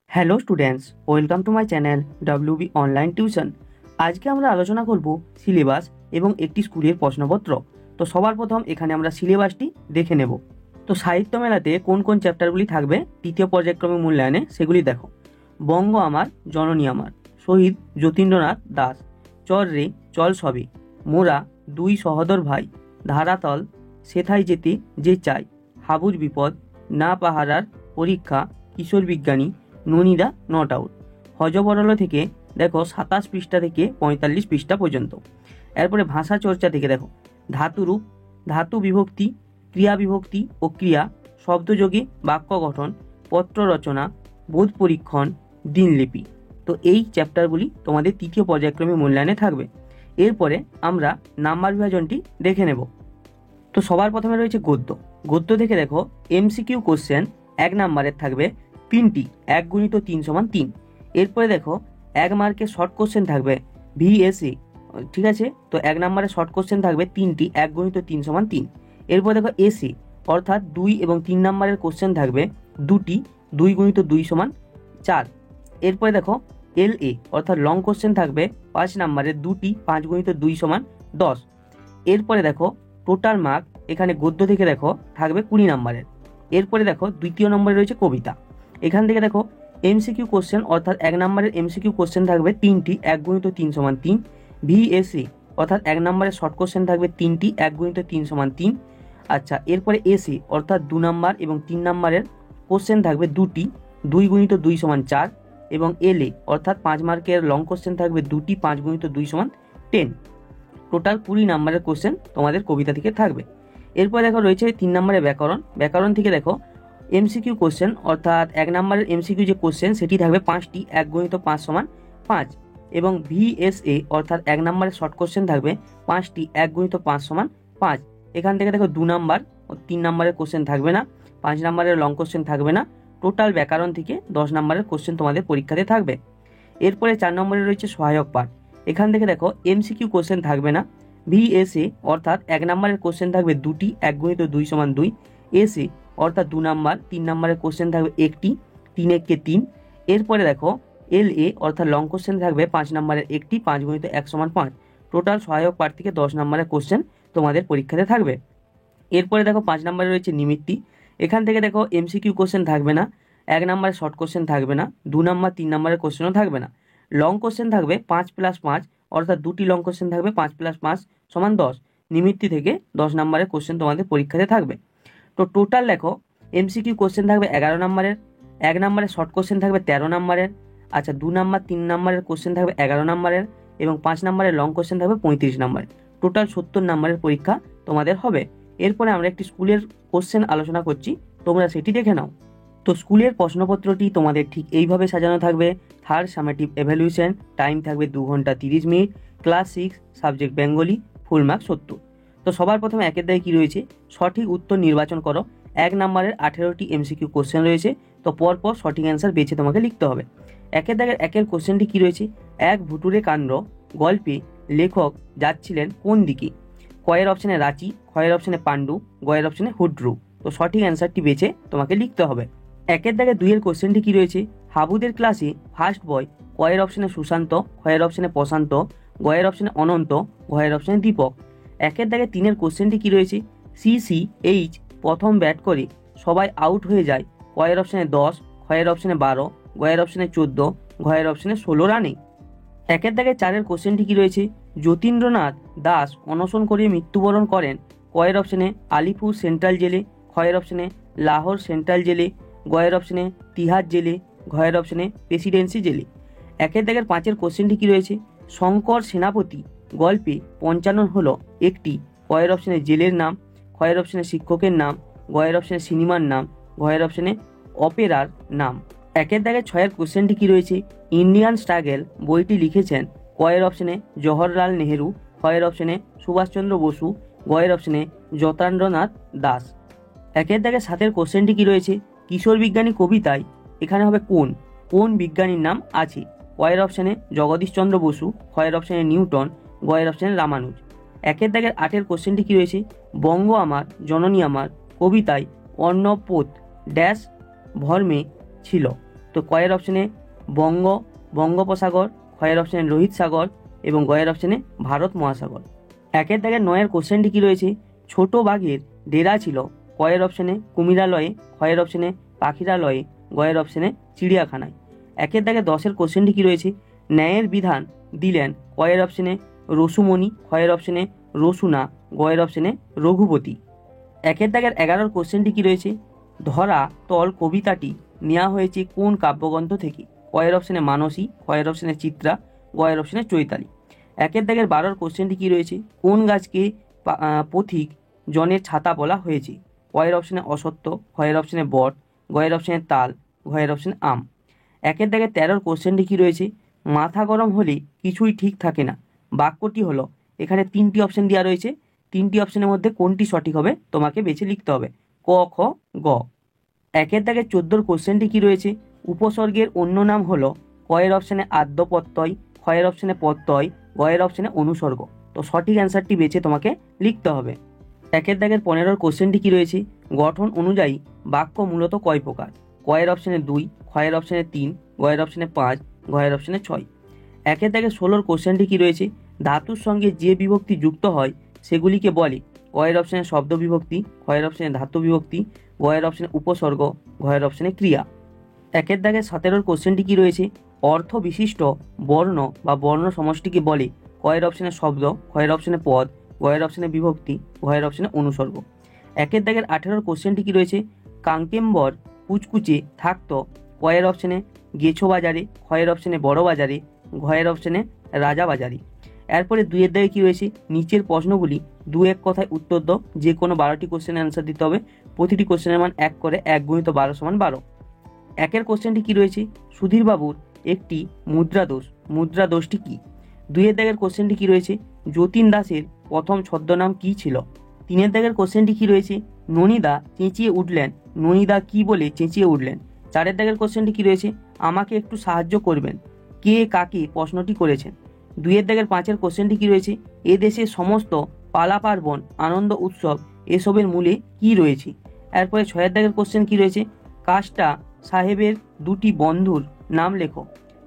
Hello students, welcome to my channel WB online tuition. আজকে আমরা আলোচনা করব সিলেবাস এবং একটি স্কুলের প্রশ্নপত্র। তো সবার প্রথম এখানে আমরা সিলেবাসটি দেখে নেব। তো সাহিত্য মেলাতে কোন কোন চ্যাপ্টারগুলি থাকবে তৃতীয় পর্যায়ক্রমিক মূল্যায়নে সেগুলি দেখো। বঙ্গ আমার, জননী আমার, শহীদ যতীন্দ্রনাথ দাস, চর রে চল সবে, মোরা দুই সহোদর ভাই, ধারাতল সেথায় যেতে যে চাই, হাবুর বিপদ, না পাহারার পরীক্ষা, কিশোর বিজ্ঞানী, ননিদা নট আউট। হজবরল থেকে দেখো 27 পৃষ্ঠা থেকে 45 পৃষ্ঠা পর্যন্ত। এরপরে ভাষা চর্চা থেকে দেখো ধাতুরূপ, ধাতু বিভক্তি, ক্রিয়া বিভক্তি ও ক্রিয়া, শব্দযোগে বাক্য গঠন, পত্র রচনা, বোধ পরীক্ষণ, দিনলিপি। তো এই চ্যাপ্টারগুলি তোমাদের তৃতীয় পর্যায়ক্রমে মূল্যায়নে থাকবে। এরপরে আমরা নাম্বার বিভাজনটি দেখে নেব। তো সবার প্রথমে রয়েছে গদ্য। গদ্য থেকে দেখো MCQ কোশ্চেন 1 নাম্বারের থাকবে 3টি, 1 × 3 = 3। এরপরে দেখো 1 মার্কের শর্ট কোশ্চেন থাকবে VSA, ঠিক আছে। তো 1 নাম্বারের শর্ট কোশ্চেন থাকবে 3টি, 1 × 3 = 3। এরপর দেখো এসি অর্থাৎ 2 এবং 3 নাম্বারের কোশ্চেন থাকবে 2টি, 2 × 2 = 4। এরপরে দেখো LA অর্থাৎ লং কোশ্চেন থাকবে 5 নাম্বারের 2টি, 5 × 2 = 10। এরপরে দেখো টোটাল মার্ক এখানে গদ্য থেকে দেখো থাকবে 20 নাম্বারের। এরপরে দেখো দ্বিতীয় নম্বরে রয়েছে কবিতা। এখান থেকে দেখো MCQ কোশ্চেন অর্থাৎ 1 নাম্বারের MCQ কোশ্চেন থাকবে 3টি, 1 × 3 = 3। VSA অর্থাৎ 1 নাম্বারের শর্ট কোশ্চেন থাকবে 3টি, 1 × 3 = 3। আচ্ছা, এরপরে এসি অর্থাৎ 2 নাম্বার এবং 3 নাম্বারের কোশ্চেন থাকবে 2টি, 2 × 2 = 4। এবং LA অর্থাৎ 5 মার্কের লং কোশ্চেন থাকবে 2টি, 5 × 2 = 10। টোটাল 20 নাম্বারের কোশ্চেন তোমাদের কবিতা থেকে থাকবে। এরপর দেখো রয়েছে 3 নাম্বারের ব্যাকরণ। ব্যাকরণ থেকে দেখো MCQ কোশ্চেন অর্থাৎ 1 নাম্বারের MCQ যে কোশ্চেন সেটি থাকবে 5টি, 1 × 5 = 5। এবং VSA অর্থাৎ 1 নাম্বারের শর্ট কোশ্চেন থাকবে 5টি, 1 × 5 = 5। এখান থেকে দেখো 2 নাম্বার ও 3 নাম্বারের কোশ্চেন থাকবে না, 5 নাম্বারের লং কোশ্চেন থাকবে না। টোটাল ব্যাকরণ থেকে 10 নাম্বারের কোশ্চেন তোমাদের পরীক্ষাতে থাকবে। এরপরে 4 নম্বরে রয়েছে সহায়ক পাঠ। এখান থেকে দেখো MCQ কোশ্চেন থাকবে না। VSA অর্থাৎ 1 নাম্বারের কোশ্চেন থাকবে 2টি, 1 × 2 = 2। এসি অর্থাৎ 2 নাম্বার, 3 নাম্বারের কোশ্চেন থাকবে 1টি, 3 × 3। এরপরে দেখো LA অর্থাৎ লং কোশ্চেন থাকবে 5 নাম্বারের 1টি, 5 × 1 = 5। টোটাল সহায়ক পাঠ থেকে 10 নাম্বারের কোশ্চেন তোমাদের পরীক্ষাতে থাকবে। এরপরে দেখো 5 নাম্বারে রয়েছে নিমিত্তি। এখান থেকে দেখো MCQ কোশ্চেন থাকবে না, 1 নাম্বারের শর্ট কোশ্চেন থাকবে না, 2 নাম্বার 3 নাম্বারের কোশ্চেনও থাকবে না। লং কোশ্চেন থাকবে 5 + 5 অর্থাৎ 2টি লং কোশ্চেন থাকবে 5 + 5 = 10। নিমিত্তি থেকে 10 নাম্বারের কোশ্চেন তোমাদের পরীক্ষাতে থাকবে। তো টোটাল দেখো MCQ কোশ্চেন থাকবে 11 নাম্বারের, 1 নাম্বারের শর্ট কোশ্চেন থাকবে 13 নাম্বারের। আচ্ছা, 2 নাম্বার 3 নাম্বারের কোশ্চেন থাকবে 11 নাম্বারের এবং 5 নাম্বারের লং কোশ্চেন থাকবে 35 নাম্বারের। টোটাল 70 নাম্বারের পরীক্ষা তোমাদের হবে। এরপরে আমরা একটি স্কুলের কোশ্চেন আলোচনা করছি, তোমরা সেটি দেখে নাও। তো স্কুলের প্রশ্নপত্রটি তোমাদের ঠিক এইভাবে সাজানো থাকবে। থার্ড সামেটিভ এভ্যালুয়েশন, টাইম থাকবে 2 ঘন্টা 30 minute, class 6, subject Bengali, full mark 70। তো সবার প্রথমে একের দাগে কী রয়েছে, সঠিক উত্তর নির্বাচন করো। 1 নাম্বারের 18টি MCQ কোশ্চেন রয়েছে, তো পরপর সঠিক অ্যান্সার বেছে তোমাকে লিখতে হবে। একের দাগের একের কোশ্চেনটি কী রয়েছে, এক ভুতুরে কাণ্ড গল্পে লেখক যাচ্ছিলেন কোন দিকে? কয়ের অপশানে রাঁচি, ক্ষয়ের অপশানে পাণ্ডু, গয়ের অপশানে হুড্রু। তো সঠিক অ্যান্সারটি বেছে তোমাকে লিখতে হবে। একের দাগে 2-এর কোশ্চেনটি কী রয়েছে, হাবুদের ক্লাসে ফার্স্ট বয়, কয়ের অপশানে সুশান্ত, ক্ষয়ের অপশানে প্রশান্ত, গয়ের অপশানে অনন্ত, ঘয়ের অপশানে দীপক। একের দাগে 3-এর কোশ্চেনটি কী রয়েছে, CCH প্রথম ব্যাট করে সবাই আউট হয়ে যায়, কয়ের অপশানে 10, ক্ষয়ের অপশানে 12, গয়ের অপশানে 14, ঘয়ের অপশানে 16 রানে। একের দাগে 4-এর কোশ্চেনটি কী রয়েছে, যতীন্দ্রনাথ দাস অনশন করে মৃত্যুবরণ করেন, কয়ের অপশানে আলিপুর সেন্ট্রাল জেলে, ক্ষয়ের অপশানে লাহোর সেন্ট্রাল জেলে, গয়ের অপশানে তিহার জেলে, ঘয়ের অপশানে প্রেসিডেন্সি জেলে। একের দাগের 5-এর কোশ্চেনটি কী রয়েছে, শঙ্কর সেনাপতি গল্পে পঞ্চানন হলো একটি, কয়ের অপশানে জেলের নাম, ক্ষয়ের অপশানে শিক্ষকের নাম, গয়ের অপশানে সিনেমার নাম, ঘয়ের অপশানে অপেরার নাম। একের দাগের 6-এর কোশ্চেনটি কী রয়েছে, ইন্ডিয়ান স্ট্রাগল বইটি লিখেছেন, কয়ের অপশানে জওহরলাল নেহেরু, ক্ষয়ের অপশানে সুভাষচন্দ্র বসু, গয়ের অপশানে যতীন্দ্রনাথ দাস। একের দাগে 7-এর কোশ্চেনটি কী রয়েছে, কিশোর বিজ্ঞানী কবিতায় এখানে হবে কোন কোন বিজ্ঞানীর নাম আছে? কয়ের অপশানে জগদীশচন্দ্র বসু, ক্ষয়ের অপশানে নিউটন, গয়ের অপশানে রামানুজ। একের দাগের 8-এর কোশ্চেনটি কী রয়েছে, বঙ্গ আমার, জননী আমার কবিতায় অর্ণবপোত ড্যাশ ভর্মে ছিল, তো কয়ের অপশনে বঙ্গ, বঙ্গোপসাগর, ক্ষয়ের অপশনে লোহিত সাগর এবং গয়ের অপশনে ভারত মহাসাগর। একের দাগের 9-এর কোশ্চেনটি কি রয়েছে, ছোট বাঘের ডেরা ছিল কয়ের অপশনে কুমিরালয়ে, ক্ষয়ের অপশনে পাখিরালয়ে, গয়ের অপশনে চিড়িয়াখানায়। একের দাগের 10-এর কোশ্চেনটি কি রয়েছে, ন্যায়ের বিধান দিলেন কয়ের অপশনে রসুমণি, ক্ষয়ের অপশনে রসুনা, গয়ের অপশনে রঘুপতি। একের দাগের 11-এর কোশ্চেনটি কি রয়েছে, ধরা তল কবিতাটি নেওয়া হয়েছে কোন কাব্যগ্রন্থ থেকে, কয়ের অপশনে মানসী, ক্ষয়ের অপশনে চিত্রা, গয়ের অপশনে চৈতালি। একের দাগের 12-এর কোশ্চেনটি কি রয়েছে, কোন গাছকে পথিক জনের ছাতা বলা হয়েছে, কয়ের অপশনে অসত্য, ক্ষয়ের অপশনে বট, গয়ের অপশনে তাল, ঘয়ের অপশনে আম। একের দাগের 13-এর কোশ্চেনটি কি রয়েছে, মাথা গরম হলে কিছুই ঠিক থাকে না বাক্যটি হলো, এখানে 3টি অপশন দেওয়া রয়েছে, 3টি অপশনের মধ্যে কোনটি সঠিক হবে তোমাকে বেছে লিখতে হবে, ক, খ, গ। একের দাগের 14-এর কোশ্চেনটি কি রয়েছে, উপসর্গের অন্য নাম হলো, কয়ের অপশনে আদ্য প্রত্যয়, ক্ষয়ের অপশনে প্রত্যয়, গয়ের অপশনে অনুসর্গ। তো সঠিক অ্যান্সারটি বেছে তোমাকে লিখতে হবে। একের দাগের 15-এর কোশ্চেনটি কি রয়েছে, গঠন অনুযায়ী বাক্য মূলত কয় প্রকার, কয়ের অপশনে 2, ক্ষয়ের অপশনে 3, গয়ের অপশনে 5, গয়ের অপশনে 6। একের দাগের 16-এর কোশ্চেনটি কি রয়েছে, ধাতুর সঙ্গে যে বিভক্তি যুক্ত হয় সেগুলিকে বলে, কয়ের অপশনে শব্দ বিভক্তি, ক্ষয়ের অপশনে ধাতু বিভক্তি, গয়ের অপশনে উপসর্গ, ঘয়ের অপশনে ক্রিয়া। একের দাগের 17-এর কোশ্চেনটি কি রয়েছে, অর্থ বিশিষ্ট বর্ণ বা বর্ণ সমষ্টিকে বলে, কয়ের অপশনে শব্দ, ক্ষয়ের অপশনে পদ, গয়ের অপশনে বিভক্তি, ঘয়ের অপশনে অনুসর্গ। একের দাগের 18-এর কোশ্চেনটি কি রয়েছে, কাঙ্কেম্বর কুচকুচে থাকতো, কয়ের অপশনে গেছো বাজারে, ক্ষয়ের অপশনে বড় বাজারে, ঘয়ের অপশনে রাজা বাজারে। এরপরে 2-এর দাগে কি রয়েছে, নিচের প্রশ্নগুলি 2-1 কথায় উত্তর দাও, যে কোনো 12টি কোশ্চেনের অ্যান্সার দিতে হবে, প্রতিটি কোশ্চেনের মান 1 করে, 1 × 12 = 12। একের কোশ্চেনটি কি রয়েছে, সুধীরবাবুর একটি মুদ্রাদোষ, মুদ্রাদোষটি কি। 2-এর দাগের কোশ্চেনটি কি রয়েছে, যতীন দাসের প্রথম ছদ্মনাম কি ছিল। 3-এর দাগের কোশ্চেনটি কি রয়েছে, ননীদা চেঁচিয়ে উঠলেন, ননীদা কি বলে চেঁচিয়ে উঠলেন। 4-এর দাগের কোশ্চেনটি কি রয়েছে, আমাকে একটু সাহায্য করবেন, কে কাকে প্রশ্নটি করেছেন। 2-এর দাগের 5-এর কোশ্চেনটি কি রয়েছে, এ দেশের সমস্ত পালা পার্বণ আনন্দ উৎসব এসবের মূলে কি রয়েছে। এরপরে 6-এর দাগের কোশ্চেন কি রয়েছে, কাষ্টা সাহেবের 2টি বন্ধুর নাম লেখো।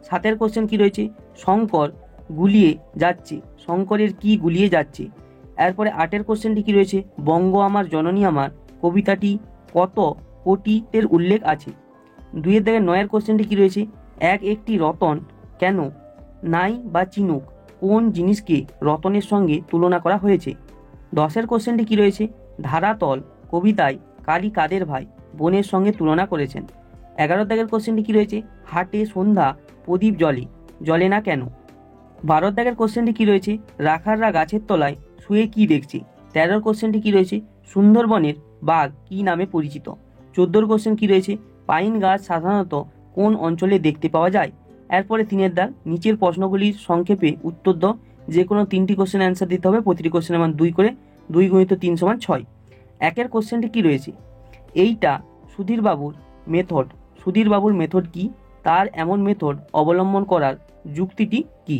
7-এর কোশ্চেন কি রয়েছে, শঙ্কর গুলিয়ে যাচ্ছে, শঙ্করের কি গুলিয়ে যাচ্ছে। এরপরে 8-এর কোশ্চেনটি কি রয়েছে, বঙ্গ আমার জননী আমার কবিতাটি কত কোটিতের উল্লেখ আছে। 2-এর দাগের 9-এর কোশ্চেনটি কি রয়েছে, একটি রতন কেন নাই বা চিনুক, কোন জিনিসকে রতনের সঙ্গে তুলনা করা হয়েছে। 10-এর কোশ্চেনটি কি রয়েছে, ধারাতল কবিতায় কালী কাদের ভাই বোনের সঙ্গে তুলনা করেছেন। 11-এর দাগের কোশ্চেনটি কি রয়েছে, হাটে সন্ধ্যা প্রদীপ জ্বলে, জ্বলে না কেন। 12-এর দাগের কোশ্চেনটি কি রয়েছে, রাখাররা গাছের তলায় শুয়ে কি দেখছে। 13-এর কোশ্চেনটি কি রয়েছে, সুন্দরবনের বাঘ কি নামে পরিচিত। 14-এর কোশ্চেন কি রয়েছে, পাইন গাছ সাধারণত কোন অঞ্চলে দেখতে পাওয়া যায়। এরপরে 3-এর দাগ, নিচের প্রশ্নগুলির সংক্ষেপে উত্তর দাও, যে কোনো 3টি কোশ্চেনের অ্যান্সার দিতে হবে, প্রতিটি কোশ্চেনের মান 2 করে, 2 × 3 = 6। 1-এর কোশ্চেনটি কি রয়েছে, এইটা সুধীরবাবুর মেথড, সুধীরবাবুর মেথড কি, তার এমন মেথড অবলম্বন করার যুক্তিটি কি।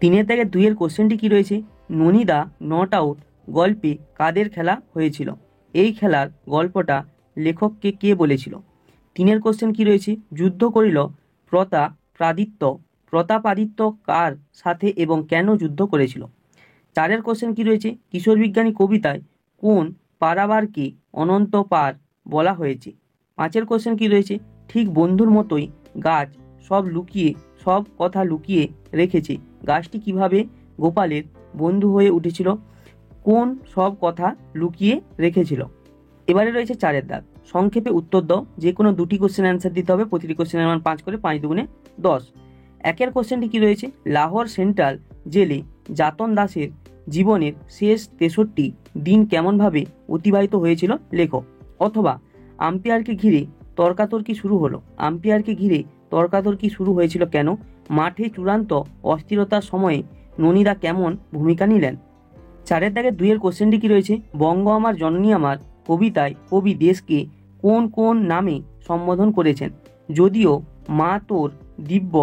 3-এর দাগে 2-এর কোশ্চেনটি কি রয়েছে, ননীদা নট আউট গল্পে কাদের খেলা হয়েছিল, এই খেলার গল্পটা লেখককে কে বলেছিল। 3-এর কোশ্চেন কি রয়েছে, যুদ্ধ করিল প্রতাপাদিত্য, প্রতাপাদিত্য কার সাথে এবং কেন যুদ্ধ করেছিল। 4-এর কোশ্চেন কি রয়েছে, কিশোর বিজ্ঞানী কবিতায় কোন পারাবারকে অনন্ত পার বলা হয়েছে। 5-এর কোশ্চেন কি রয়েছে, ঠিক বন্ধুর মতোই গাছ সব কথা লুকিয়ে রেখেছে, গাছটি কিভাবে গোপালের বন্ধু হয়ে উঠেছিল, কোন সব কথা লুকিয়ে রেখেছিল। এবারে রয়েছে 4-এর দাগ, সংক্ষেপে উত্তর দাও, যে কোনো 2টি কোশ্চেন অ্যান্সার দিতে হবে, প্রতিটি কোশ্চেনের মান 5 করে, 5 × 2 = 10। 1-এর কোশ্চেনটি কি রয়েছে, লাহোর সেন্ট্রাল জেলে যাতন দাসের জীবনের শেষ 63 দিন কেমনভাবে অতিবাহিত হয়েছিল লেখো। অথবা আম্পায়ারকে ঘিরে তর্কাতর্কি শুরু হলো, আম্পায়ারকে ঘিরে তর্কাতর্কি শুরু হয়েছিল কেন, মাঠে চূড়ান্ত অস্থিরতার সময়ে ননীদা কেমন ভূমিকা নিলেন। 4-এর দাগে 2-এর কোশ্চেনটি কি রয়েছে, বঙ্গ আমার জননী আমার কবিতায় কবি দেশকে কোন কোন নামে সম্বোধন করেছেন, যদিও মা তোর দিব্য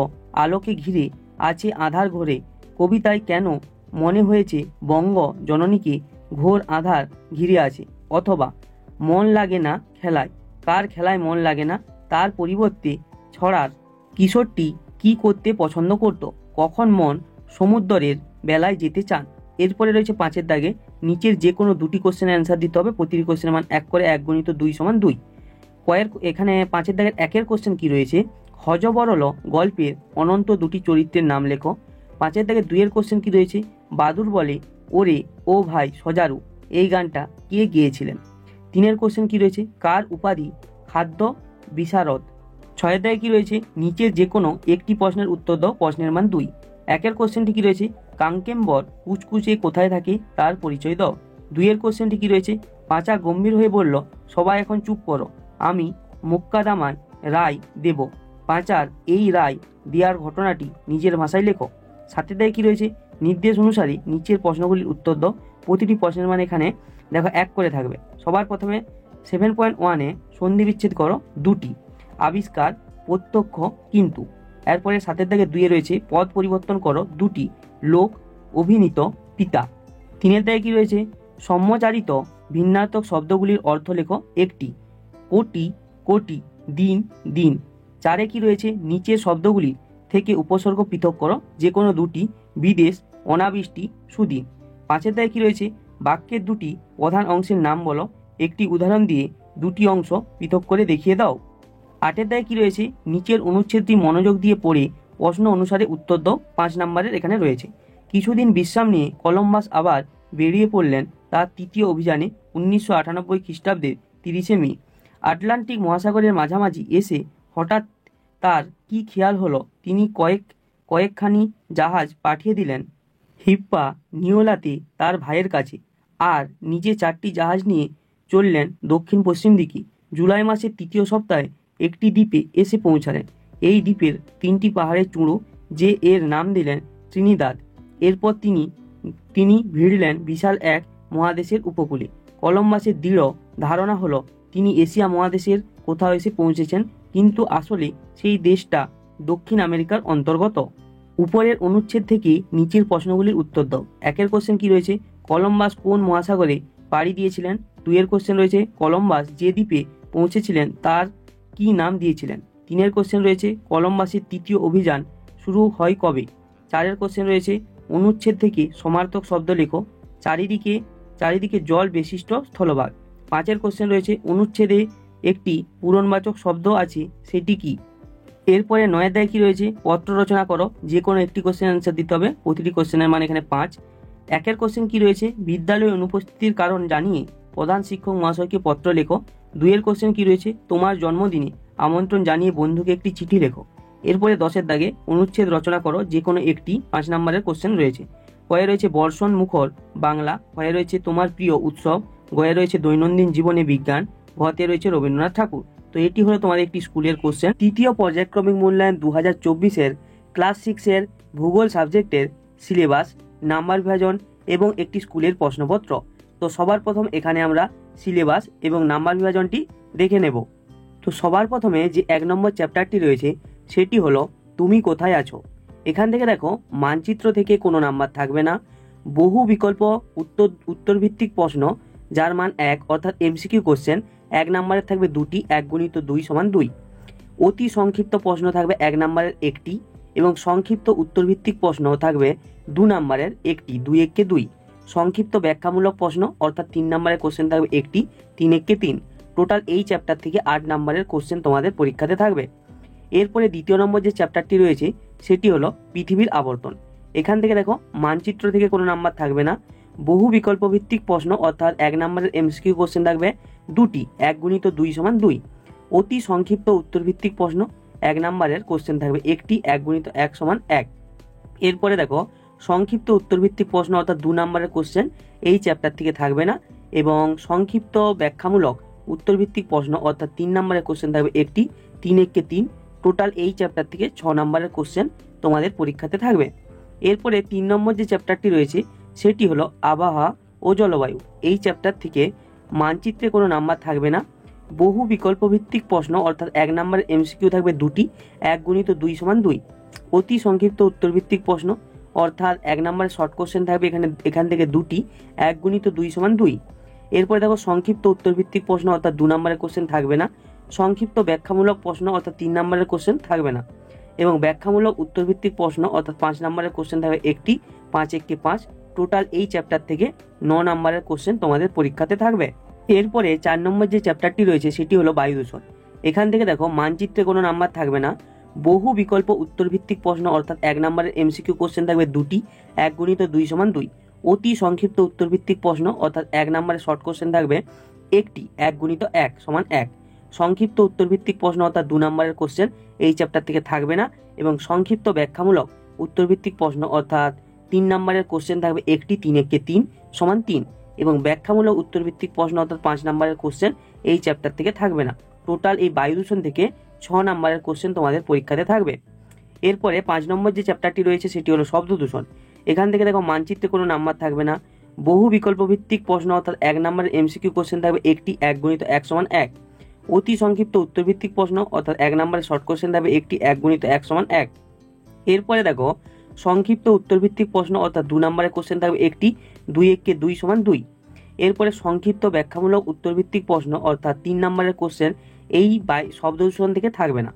আলোকে ঘিরে আছে আধার ঘরে, কবিতায় কেন মনে হয়েছে বঙ্গ জননীকে ঘোর আধার ঘিরে আছে। অথবা মন লাগে না খেলায়, কার খেলায় মন লাগে না, তার পরিবর্তে ছড়ার কিশোরটি কি করতে পছন্দ করত, কখন মন সমুদ্রের বেলায় যেতে চান। এরপরে রয়েছে 5-এর দাগে নিচের যে কোনো দুটি কোশ্চেনের অ্যান্সার দিতে হবে, প্রতিটি কোশ্চেনের মান 1 করে, 1 গুণিত 2 সমান 2। এখানে 5-এর দাগের 1-এর কোশ্চেন কি রয়েছে, হযবরল গল্পের অনন্ত দুটি চরিত্রের নাম লেখো। 5-এর দাগের 2-এর কোশ্চেন কি রয়েছে, বাদুর বলে ওরে ও ভাই সজারু এই গানটা কে গেয়েছিলেন। 3-এর কোশ্চেন কি রয়েছে, কার উপাধি খাদ্য বিশারদ। 6-এর দাগে কি রয়েছে, নিচের যে কোনো একটি প্রশ্নের উত্তর দাও, প্রশ্নের মান 2। 1-এর কোশ্চেনটি কি রয়েছে, কাঙ্কেম্বর কুচকুচে কোথায় থাকে তার পরিচয় দাও। 2-এর কোশ্চেনটি কি রয়েছে, পাঁচা গম্ভীর হয়ে বলল সবাই এখন চুপ করো, আমি মোকদ্দমায় রায় দেব, পাঁচার এই রায় দেওয়ার ঘটনাটি নিজের ভাষায় লেখো। 7-এর দাগে কি রয়েছে, নির্দেশ অনুসারে নিচের প্রশ্নগুলির উত্তর দাও, প্রতিটি প্রশ্নের মান এখানে দেখো 1 করে থাকবে। সবার প্রথমে 7.1-এ সন্ধি বিচ্ছেদ করো 2টি, আবিষ্কার প্রত্যক্ষ কিন্তু। এরপরে 7-এর দাগে 2-এ রয়েছে পদ পরিবর্তন করো 2টি, লোক অভিনীত পিতা। 3-এর দাগে কি রয়েছে, সম্মচারিত ভিন্নার্থক শব্দগুলির অর্থ লেখো 1টি, কোটি কোটি, দিন দিন। 4-এ কি রয়েছে, নিচের শব্দগুলি থেকে উপসর্গ পৃথক করো যে কোনো 2টি, বিদেশ অনাবৃষ্টি সুদিন। 5-এর দাগে কি রয়েছে, বাক্যের 2টি প্রধান অংশের নাম বলো, একটি উদাহরণ দিয়ে 2টি অংশ পৃথক করে দেখিয়ে দাও। 8-এর দাগে কি রয়েছে, নিচের অনুচ্ছেদটি মনোযোগ দিয়ে পড়ে প্রশ্ন অনুসারে উত্তর দাও, 5 নম্বরের এখানে রয়েছে। কিছুদিন বিশ্রাম নিয়ে কলম্বাস আবার বেরিয়ে পড়লেন তার তৃতীয় অভিযানে 1998 খ্রিস্টাব্দের 30শে মে। আটলান্টিক মহাসাগরের মাঝামাঝি এসে হঠাৎ তার কি খেয়াল হলো, তিনি কয়েকখানি জাহাজ পাঠিয়ে দিলেন হিপ্পা নিওলাতে তার ভাইয়ের কাছে, আর নিজে 4টি জাহাজ নিয়ে চললেন দক্ষিণ পশ্চিম দিকে। জুলাই মাসের 3য় সপ্তাহে একটি দ্বীপে এসে পৌঁছালেন। এই দ্বীপের 3টি পাহাড়ের চূড়ো, যে এর নাম দিলেন ত্রিনিদাদ। এরপর তিনি ভিড়লেন বিশাল এক মহাদেশের উপকূলে। কলম্বাসের দৃঢ় ধারণা হলো তিনি এশিয়া মহাদেশের কোথাও এসে পৌঁছেছেন, কিন্তু আসলে সেই দেশটা দক্ষিণ আমেরিকার অন্তর্গত। উপরের অনুচ্ছেদ থেকে নিচের প্রশ্নগুলির উত্তর দাও। 1-এর কোশ্চেন কি রয়েছে, কলম্বাস কোন মহাসাগরে পাড়ি দিয়েছিলেন। 2-এর কোশ্চেন রয়েছে, কলম্বাস যে দ্বীপে পৌঁছেছিলেন তার কি নাম দিয়েছিলেন। 3-এর কোশ্চেন রয়েছে, কলম্বাসের তৃতীয় অভিযান শুরু হয় কবে। 4-এর কোশ্চেন রয়েছে, অনুচ্ছেদ থেকে সমার্থক শব্দ লেখো, চারিদিকে জল বিশিষ্ট স্থলভাগ। 5-এর কোশ্চেন রয়েছে, অনুচ্ছেদে একটি পূরণবাচক শব্দ আছে, সেটি কি। এরপরে 9-এর দাগে কি রয়েছে, পত্র রচনা করো, যে কোনো একটি কোশ্চেন অ্যান্সার দিতে হবে, প্রতিটি কোশ্চেনের মান এখানে 5। 1-এর কোশ্চেন কি রয়েছে, বিদ্যালয়ে অনুপস্থিতির কারণ জানিয়ে প্রধান শিক্ষক মহাশয়কে পত্র লেখো। 2-এর কোশ্চেন কি রয়েছে, তোমার জন্মদিনে আমন্ত্রণ জানিয়ে বন্ধুকে একটি চিঠি লেখো। এরপরে 10-এর দাগে অনুচ্ছেদ রচনা করো, যে কোনো একটি, 5 নম্বরের কোশ্চেন রয়েছে। কয়ে রয়েছে বর্ষণ মুখর বাংলা, হয়ে রয়েছে তোমার প্রিয় উৎসব, গয়ে রয়েছে দৈনন্দিন জীবনে বিজ্ঞান, ঘতে রয়েছে রবীন্দ্রনাথ ঠাকুর। তো এটি হলো তোমাদের একটি স্কুলের কোশ্চেন। তৃতীয় পর্যায়ক্রমিক মূল্যায়ন 2024-এর ক্লাস 6-এর ভূগোল সাবজেক্টের সিলেবাস, নাম্বার বিভাজন এবং একটি স্কুলের প্রশ্নপত্র। তো সবার প্রথম এখানে আমরা সিলেবাস এবং নাম্বার বিভাজনটি দেখে নেব। তো সবার প্রথমে যে 1 নম্বর চ্যাপ্টারটি রয়েছে সেটি হলো তুমি কোথায় আছো। এখান থেকে দেখো মানচিত্র থেকে কোনো নাম্বার থাকবে না, বহু বিকল্প উত্তরভিত্তিক প্রশ্ন যার মান 1 অর্থাৎ এমসিকিউ কোশ্চেন 1 নম্বরের থাকবে 2টি, 1 গুণিত 2 সমান 2। অতি সংক্ষিপ্ত প্রশ্ন থাকবে 1 নম্বরের 1টি এবং সংক্ষিপ্ত উত্তরভিত্তিক প্রশ্ন থাকবে 2 নম্বরের 1টি, 2 1 2। সংক্ষিপ্ত ব্যাখ্যামূলক প্রশ্ন অর্থাৎ 3 নম্বরের কোশ্চেন থাকবে 1টি, 3 1 3। টোটাল এই চ্যাপ্টার থেকে 8 নম্বরের কোশ্চেন তোমাদের পরীক্ষাতে থাকবে। এরপরে দ্বিতীয় নম্বর যে চ্যাপ্টারটি রয়েছে সেটি হলো পৃথিবীর আবর্তন। এখান থেকে দেখো মানচিত্র থেকে কোনো নাম্বার থাকবে না, বহু বিকল্প ভিত্তিক প্রশ্ন অর্থাৎ 1 নম্বরের এমসিকিউ কোশ্চেন থাকবে 2টি, 1 গুণিত 2 সমান 2। অতি সংক্ষিপ্ত উত্তরভিত্তিক প্রশ্ন 1 নম্বরের কোশ্চেন থাকবে 1টি, 1 গুণিত 1 সমান 1। এরপরে দেখো সংক্ষিপ্ত উত্তরভিত্তিক প্রশ্ন অর্থাৎ 2 নম্বরের কোশ্চেন এই চ্যাপ্টার থেকে থাকবে না, এবং সংক্ষিপ্ত ব্যাখ্যামূলক উত্তরভিত্তিক প্রশ্ন অর্থাৎ 3 নম্বরের কোশ্চেন থাকবে 1টি, 3 1 3। টোটাল এই চ্যাপ্টার থেকে 6 নম্বরের কোশ্চেন তোমাদের পরীক্ষাতে থাকবে। এরপরে 3 নম্বর যে চ্যাপ্টারটি রয়েছে সেটি হলো আবহাওয়া ও জলবায়ু। এই চ্যাপ্টার থেকে মানচিত্রে কোনো নাম্বার থাকবে না, বহু বিকল্প ভিত্তিক প্রশ্ন অর্থাৎ 1 নম্বরের এমসিকিউ থাকবে 2টি, 1 গুণিত 2 সমান 2। অতি সংক্ষিপ্ত উত্তরভিত্তিক প্রশ্ন অর্থাৎ 1 নম্বরের শর্ট কোশ্চেন থাকবে এখান থেকে 2টি, 1 গুণিত 2 সমান 2। এরপরে দেখো সংক্ষিপ্ত উত্তরভিত্তিক প্রশ্ন অর্থাৎ 2 নম্বরের কোশ্চেন থাকবে না, সংক্ষিপ্ত ব্যাখ্যামূলক প্রশ্ন অর্থাৎ 3 নম্বরের কোশ্চেন থাকবে না, এবং ব্যাখ্যামূলক উত্তরভিত্তিক প্রশ্ন অর্থাৎ 5 নম্বরের কোশ্চেন থাকবে একটি, 5 এককে 5। টোটাল এই চ্যাপ্টার থেকে 9 নম্বরের কোশ্চেন তোমাদের পরীক্ষাতে থাকবে। এরপরে 4 নম্বর যে চ্যাপ্টারটি রয়েছে সেটি হলো বায়ু দূষণ। এখান থেকে দেখো মানচিত্রে কোনো নাম্বার থাকবে না, বহু বিকল্প উত্তরভিত্তিক প্রশ্ন অর্থাৎ 1 নম্বরের এমসিকিউ কোশ্চেন থাকবে দুটি, 1 গুণিত 2 সমান 2। অতি সংক্ষিপ্ত উত্তরভিত্তিক প্রশ্ন অর্থাৎ 1 নম্বরের শর্ট কোশ্চেন থাকবে একটি, 1 গুণিত 1 সমান 1। সংক্ষিপ্ত উত্তরভিত্তিক প্রশ্ন অর্থাৎ 2 নম্বরের কোশ্চেন এই চ্যাপ্টার থেকে থাকবে না, এবং সংক্ষিপ্ত ব্যাখ্যামূলক উত্তরভিত্তিক প্রশ্ন অর্থাৎ 3 নম্বরের কোশ্চেন থাকবে একটি, 3 একে 3 সমান 3, এবং ব্যাখ্যামূলক উত্তরভিত্তিক প্রশ্ন অর্থাৎ 5 নম্বরের কোশ্চেন এই চ্যাপ্টার থেকে থাকবে না। টোটাল এই বায়ু দূষণ থেকে 6 নম্বরের কোশ্চেন তোমাদের পরীক্ষাতে থাকবে। এরপরে 5 নম্বর যে চ্যাপ্টারটি রয়েছে সেটি হলো শব্দ দূষণ। এখান থেকে দেখো মানচিত্রে কোনো নাম্বার থাকবে না, বহু বিকল্প ভিত্তিক প্রশ্ন অর্থাৎ 1 নম্বরের এমসিকিউ কোশ্চেন থাকবে একটি, 1 গুণিত 1 সমান 1। অতি সংক্ষিপ্ত উত্তরভিত্তিক প্রশ্ন অর্থাৎ 1 নম্বরের শর্ট কোশ্চেন থাকবে একটি, 1 গুণিত 1 সমান 1। এরপরে দেখো সংক্ষিপ্ত উত্তরভিত্তিক প্রশ্ন অর্থাৎ 2 নম্বরের কোশ্চেন থাকবে একটি, 2 একে 2 সমান 2। এরপরে সংক্ষিপ্ত ব্যাখ্যামূলক উত্তরভিত্তিক প্রশ্ন অর্থাৎ 3 নম্বরের কোশ্চেন এই শব্দ দূষণ থেকে থাকবে না,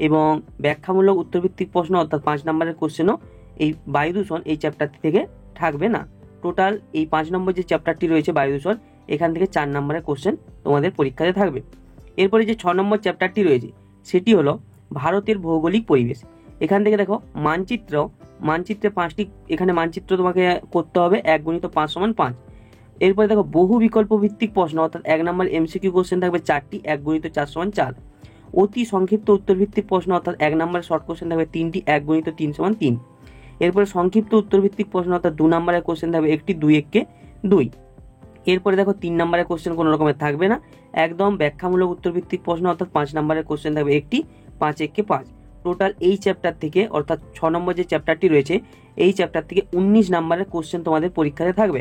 এবং ব্যাখ্যামূলক উত্তরভিত্তিক প্রশ্ন অর্থাৎ 5 নম্বরের কোশ্চেনও এই বায়ু দূষণ এই চ্যাপ্টারটি থেকে থাকবে না। টোটাল এই 5 নম্বর যে চ্যাপ্টারটি রয়েছে বায়ু দূষণ, এখান থেকে 4 নম্বরের কোশ্চেন তোমাদের পরীক্ষাতে থাকবে। এরপরে যে 6 নম্বর চ্যাপ্টারটি রয়েছে সেটি হলো ভারতের ভৌগোলিক পরিবেশ। এখান থেকে দেখো মানচিত্রে 5টি এখানে মানচিত্র তোমাকে করতে হবে, 1 গুণিত 5 সমান 5। এরপরে দেখো বহু বিকল্প ভিত্তিক প্রশ্ন অর্থাৎ 1 নম্বর এমসিকিউ কোশ্চেন থাকবে 4টি, 1 গুণিত 4 সমান 4। অতি সংক্ষিপ্ত উত্তরভিত্তিক প্রশ্ন অর্থাৎ 1 নম্বরের শর্ট কোশ্চেন থাকবে 3টি, 1 গুণিত 3 সমান 3। এরপরে সংক্ষিপ্ত উত্তরভিত্তিক প্রশ্ন অর্থাৎ 2 নম্বরের কোশ্চেন থাকবে একটি, 2 একে 2। এরপরে দেখো 3 নম্বরের কোশ্চেন কোনো রকমের থাকবে না, একদম ব্যাখ্যামূলক উত্তরভিত্তিক প্রশ্ন অর্থাৎ 5 নম্বরের কোশ্চেন থাকবে একটি, 5 একে 5। টোটাল এই চ্যাপ্টার থেকে অর্থাৎ 6 নম্বর যে চ্যাপ্টারটি রয়েছে এই চ্যাপ্টার থেকে 19 নম্বরের কোশ্চেন তোমাদের পরীক্ষাতে থাকবে।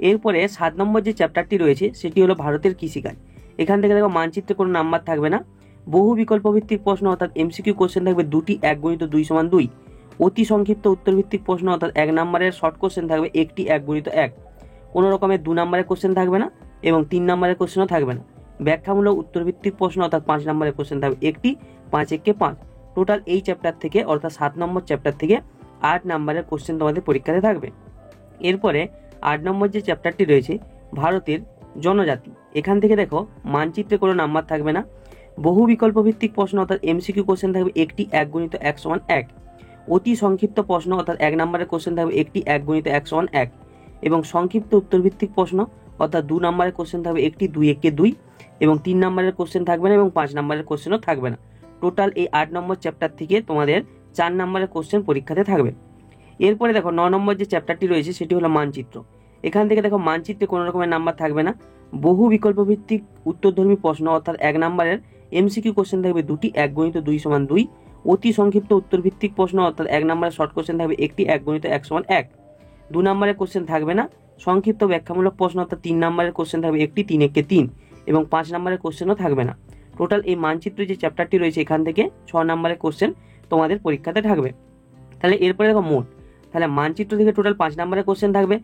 এরপরে 7 নম্বর যে চ্যাপ্টারটি রয়েছে সেটি হলো ভারতের কৃষিকাজ। এখান থেকে দেখো মানচিত্রে কোনো নাম্বার থাকবে না, বহু বিকল্প ভিত্তিক প্রশ্ন অর্থাৎ এমসিকিউ কোশ্চেন থাকবে দুটি, 1 গুণিত 2 সমান 2। অতি সংক্ষিপ্ত উত্তরভিত্তিক প্রশ্ন অর্থাৎ 1 নম্বরের শর্ট কোশ্চেন থাকবে একটি, 1 গুণিত 1। কোনো রকমের 2 নম্বরের কোশ্চেন থাকবে না, এবং 3 নম্বরের কোশ্চেনও থাকবে না। ব্যাখ্যামূলক উত্তরভিত্তিক প্রশ্ন অর্থাৎ 5 নম্বরের কোশ্চেন থাকবে একটি, 5 একে 5। টোটাল এই চ্যাপ্টার থেকে অর্থাৎ 7 নম্বর চ্যাপ্টার থেকে 8 নম্বরের কোশ্চেন তোমাদের পরীক্ষাতে থাকবে। এরপরে 8 নম্বর যে চ্যাপ্টারটি রয়েছে ভারতের জনজাতি। এখান থেকে দেখো মানচিত্রে কোনো নাম্বার থাকবে না, বহু বিকল্প ভিত্তিক প্রশ্ন অর্থাৎ এমসিকিউ কোশ্চেন থাকবে একটি, 1 গুণিত 1 সমান 1। অতি সংক্ষিপ্ত প্রশ্ন অর্থাৎ 1 নম্বরের কোশ্চেন থাকবে একটি, 1 গুণিত 1 সমান 1, এবং সংক্ষিপ্ত উত্তরভিত্তিক প্রশ্ন অর্থাৎ 2 নম্বরের কোশ্চেন থাকবে একটি, 2 একে 2, এবং 3 নম্বরের কোশ্চেন থাকবে না, এবং 5 নম্বরের কোশ্চেনও থাকবে না। টোটাল এই 8 নম্বর চ্যাপ্টার থেকে তোমাদের 4 নম্বরের কোশ্চেন পরীক্ষাতে থাকবে। এরপরে দেখো 9 নম্বর যে চ্যাপ্টারটি রয়েছে সেটি হলো মানচিত্র। এখান থেকে দেখো মানচিত্রে কোনো রকমের নাম্বার থাকবে না, বহু বিকল্প ভিত্তিক উত্তরধর্মী প্রশ্ন অর্থাৎ 1 নম্বরের এমসিকিউ কোশ্চেন থাকবে দুটি, 1 গুণিত 2 সমান 2। অতি সংক্ষিপ্ত উত্তর ভিত্তিক প্রশ্ন অর্থাৎ 1 নম্বরের শর্ট কোশ্চেন থাকবে একটি, 1 গুণিত 1 সমান 1। 2 নম্বরের কোশ্চেন থাকবে না, সংক্ষিপ্ত ব্যাখ্যামূলক প্রশ্ন অর্থাৎ 3 নম্বরের কোশ্চেন থাকবে একটি, 3 একে 3, এবং 5 নম্বরের কোশ্চেনও থাকবে না। টোটাল এই মানচিত্র যে চ্যাপ্টারটি রয়েছে এখান থেকে 6 নম্বরের কোশ্চেন তোমাদের পরীক্ষাতে থাকবে। তাহলে এরপরে দেখো মোট, তাহলে মানচিত্র থেকে টোটাল 5 নম্বরের কোশ্চেন থাকবে,